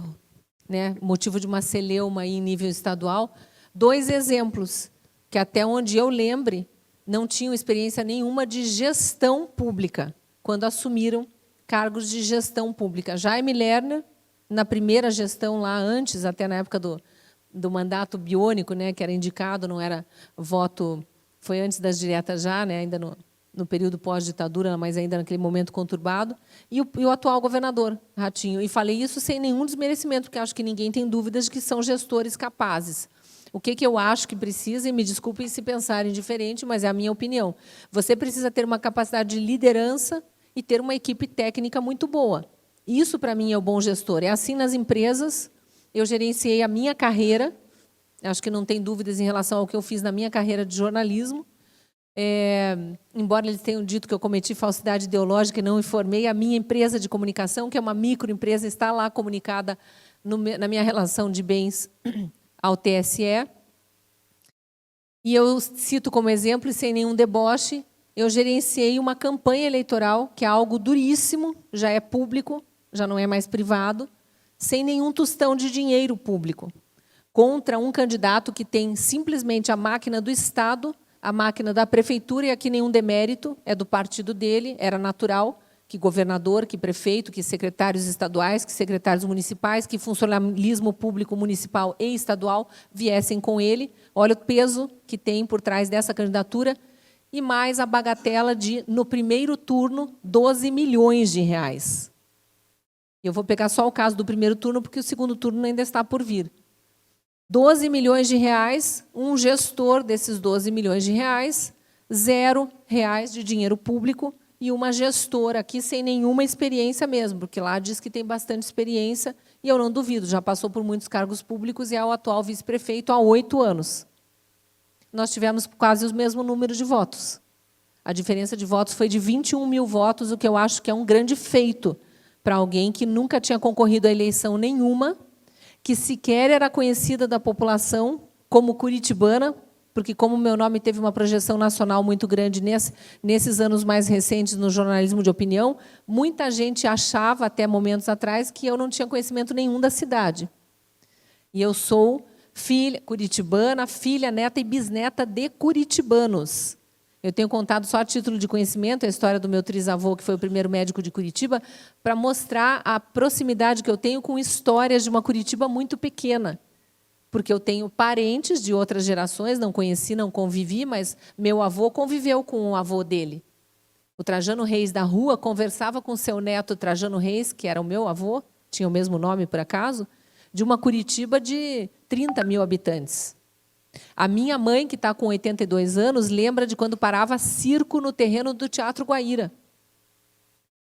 né, motivo de uma celeuma em nível estadual, 2 exemplos, que até onde eu lembre, não tinham experiência nenhuma de gestão pública, quando assumiram cargos de gestão pública. Jaime Lerner, na primeira gestão lá antes, até na época do mandato biônico, né, que era indicado, não era voto, foi antes das diretas já, né, ainda no período pós-ditadura, mas ainda naquele momento conturbado, e o atual governador, Ratinho. E falei isso sem nenhum desmerecimento, porque acho que ninguém tem dúvidas de que são gestores capazes. O que eu acho que precisa, e me desculpem se pensarem diferente, mas é a minha opinião, você precisa ter uma capacidade de liderança e ter uma equipe técnica muito boa. Isso, para mim, é o bom gestor. É assim nas empresas. Eu gerenciei a minha carreira. Acho que não tem dúvidas em relação ao que eu fiz na minha carreira de jornalismo. Embora eles tenham dito que eu cometi falsidade ideológica e não informei, a minha empresa de comunicação, que é uma microempresa, está lá comunicada na minha relação de bens ao TSE. E eu cito como exemplo, e sem nenhum deboche, eu gerenciei uma campanha eleitoral, que é algo duríssimo, já é público, já não é mais privado, sem nenhum tostão de dinheiro público, contra um candidato que tem simplesmente a máquina do Estado, a máquina da prefeitura, e aqui nenhum demérito, é do partido dele, era natural que governador, que prefeito, que secretários estaduais, que secretários municipais, que funcionalismo público municipal e estadual viessem com ele. Olha o peso que tem por trás dessa candidatura, e mais a bagatela de, no primeiro turno, R$12 milhões. Eu vou pegar só o caso do primeiro turno, porque o segundo turno ainda está por vir. R$12 milhões, um gestor desses R$12 milhões, R$0 de dinheiro público, e uma gestora aqui sem nenhuma experiência mesmo, porque lá diz que tem bastante experiência, e eu não duvido, já passou por muitos cargos públicos e é o atual vice-prefeito há 8 anos. nós tivemos quase o mesmo número de votos. A diferença de votos foi de 21 mil votos, o que eu acho que é um grande feito para alguém que nunca tinha concorrido a eleição nenhuma, que sequer era conhecida da população como curitibana, porque como o meu nome teve uma projeção nacional muito grande nesses anos mais recentes no jornalismo de opinião, muita gente achava, até momentos atrás, que eu não tinha conhecimento nenhum da cidade. E eu sou filha curitibana, filha, neta e bisneta de curitibanos. Eu tenho contado só a título de conhecimento a história do meu trisavô, que foi o primeiro médico de Curitiba, para mostrar a proximidade que eu tenho com histórias de uma Curitiba muito pequena. Porque eu tenho parentes de outras gerações, não conheci, não convivi, mas meu avô conviveu com o avô dele. O Trajano Reis da Rua conversava com seu neto Trajano Reis, que era o meu avô, tinha o mesmo nome por acaso, de uma Curitiba de 30 mil habitantes. A minha mãe, que está com 82 anos, lembra de quando parava circo no terreno do Teatro Guaíra.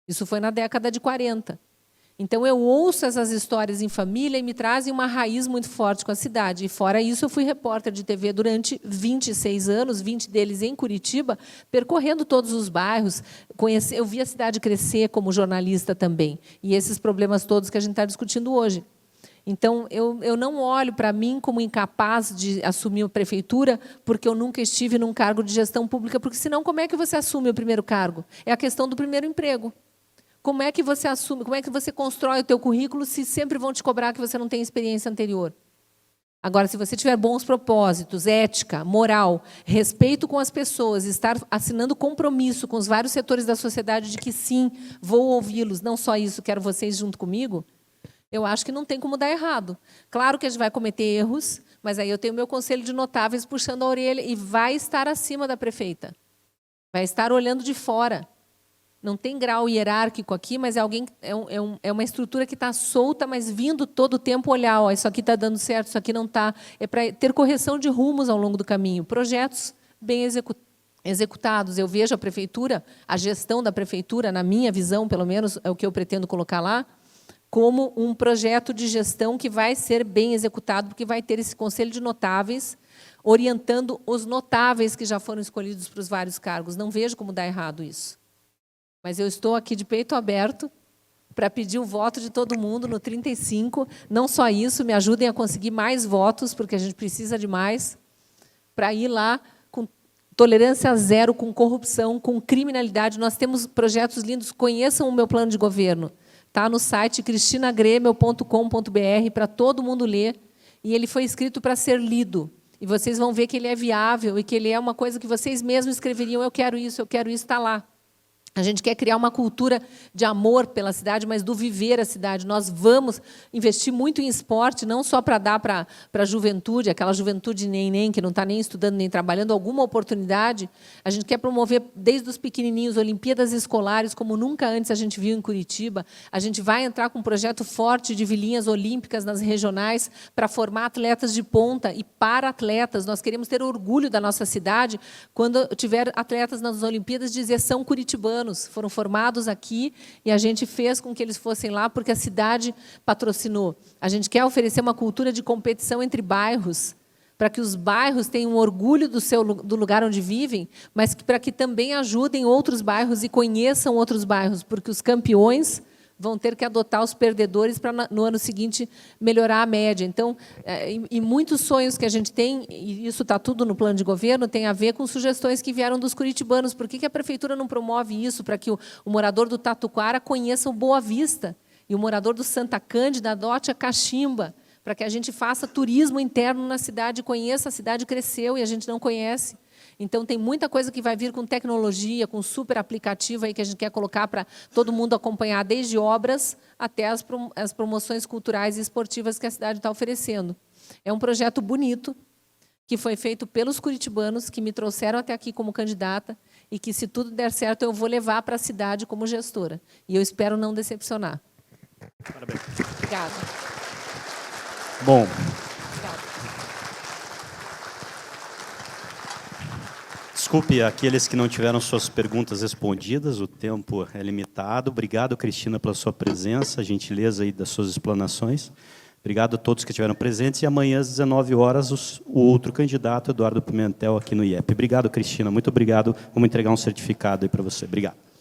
Isso foi na década de 40. Então, eu ouço essas histórias em família e me trazem uma raiz muito forte com a cidade. E, fora isso, eu fui repórter de TV durante 26 anos, 20 deles em Curitiba, percorrendo todos os bairros. Eu vi a cidade crescer como jornalista também. E esses problemas todos que a gente está discutindo hoje. Então, eu não olho para mim como incapaz de assumir a prefeitura porque eu nunca estive num cargo de gestão pública, porque, senão, como é que você assume o primeiro cargo? É a questão do primeiro emprego. Como é que você assume, como é que você constrói o teu currículo se sempre vão te cobrar que você não tem experiência anterior? Agora, se você tiver bons propósitos, ética, moral, respeito com as pessoas, estar assinando compromisso com os vários setores da sociedade de que, sim, vou ouvi-los, não só isso, quero vocês junto comigo, eu acho que não tem como dar errado. Claro que a gente vai cometer erros, mas aí eu tenho o meu conselho de notáveis puxando a orelha e vai estar acima da prefeita. Vai estar olhando de fora. Não tem grau hierárquico aqui, mas é uma estrutura que está solta, mas vindo todo o tempo olhar, ó, isso aqui está dando certo, isso aqui não está. É para ter correção de rumos ao longo do caminho. Projetos bem executados. Eu vejo a prefeitura, a gestão da prefeitura, na minha visão, pelo menos, é o que eu pretendo colocar lá, como um projeto de gestão que vai ser bem executado, porque vai ter esse conselho de notáveis orientando os notáveis que já foram escolhidos para os vários cargos. Não vejo como dar errado isso. Mas eu estou aqui de peito aberto para pedir o voto de todo mundo no 35. Não só isso, me ajudem a conseguir mais votos, porque a gente precisa de mais, para ir lá com tolerância zero, com corrupção, com criminalidade. Nós temos projetos lindos. Conheçam o meu plano de governo. Está no site cristinagremel.com.br para todo mundo ler. E ele foi escrito para ser lido. E vocês vão ver que ele é viável e que ele é uma coisa que vocês mesmos escreveriam. Eu quero isso, está lá. A gente quer criar uma cultura de amor pela cidade, mas do viver a cidade. Nós vamos investir muito em esporte, não só para dar para a juventude, aquela juventude nem que não está nem estudando, nem trabalhando, alguma oportunidade. A gente quer promover, desde os pequenininhos, Olimpíadas escolares, como nunca antes a gente viu em Curitiba. A gente vai entrar com um projeto forte de vilinhas olímpicas nas regionais para formar atletas de ponta e para atletas. Nós queremos ter orgulho da nossa cidade quando tiver atletas nas Olimpíadas, dizer são curitibanos. Foram formados aqui e a gente fez com que eles fossem lá porque a cidade patrocinou. A gente quer oferecer uma cultura de competição entre bairros, para que os bairros tenham orgulho do lugar onde vivem, mas para que também ajudem outros bairros e conheçam outros bairros, porque os campeões vão ter que adotar os perdedores para, no ano seguinte, melhorar a média. Então, e muitos sonhos que a gente tem, e isso está tudo no plano de governo, tem a ver com sugestões que vieram dos curitibanos. Por que a prefeitura não promove isso para que o morador do Tatuquara conheça o Boa Vista e o morador do Santa Cândida adote a Caximba, para que a gente faça turismo interno na cidade, conheça a cidade, cresceu e a gente não conhece. Então, tem muita coisa que vai vir com tecnologia, com super aplicativo aí que a gente quer colocar para todo mundo acompanhar, desde obras até as promoções culturais e esportivas que a cidade está oferecendo. É um projeto bonito, que foi feito pelos curitibanos, que me trouxeram até aqui como candidata, e que, se tudo der certo, eu vou levar para a cidade como gestora. E eu espero não decepcionar. Parabéns. Obrigada. Bom. Desculpe aqueles que não tiveram suas perguntas respondidas, o tempo é limitado. Obrigado, Cristina, pela sua presença, a gentileza aí das suas explanações. Obrigado a todos que estiveram presentes. E amanhã, às 19 horas, o outro candidato, Eduardo Pimentel, aqui no IEP. Obrigado, Cristina. Muito obrigado. Vamos entregar um certificado aí para você. Obrigado.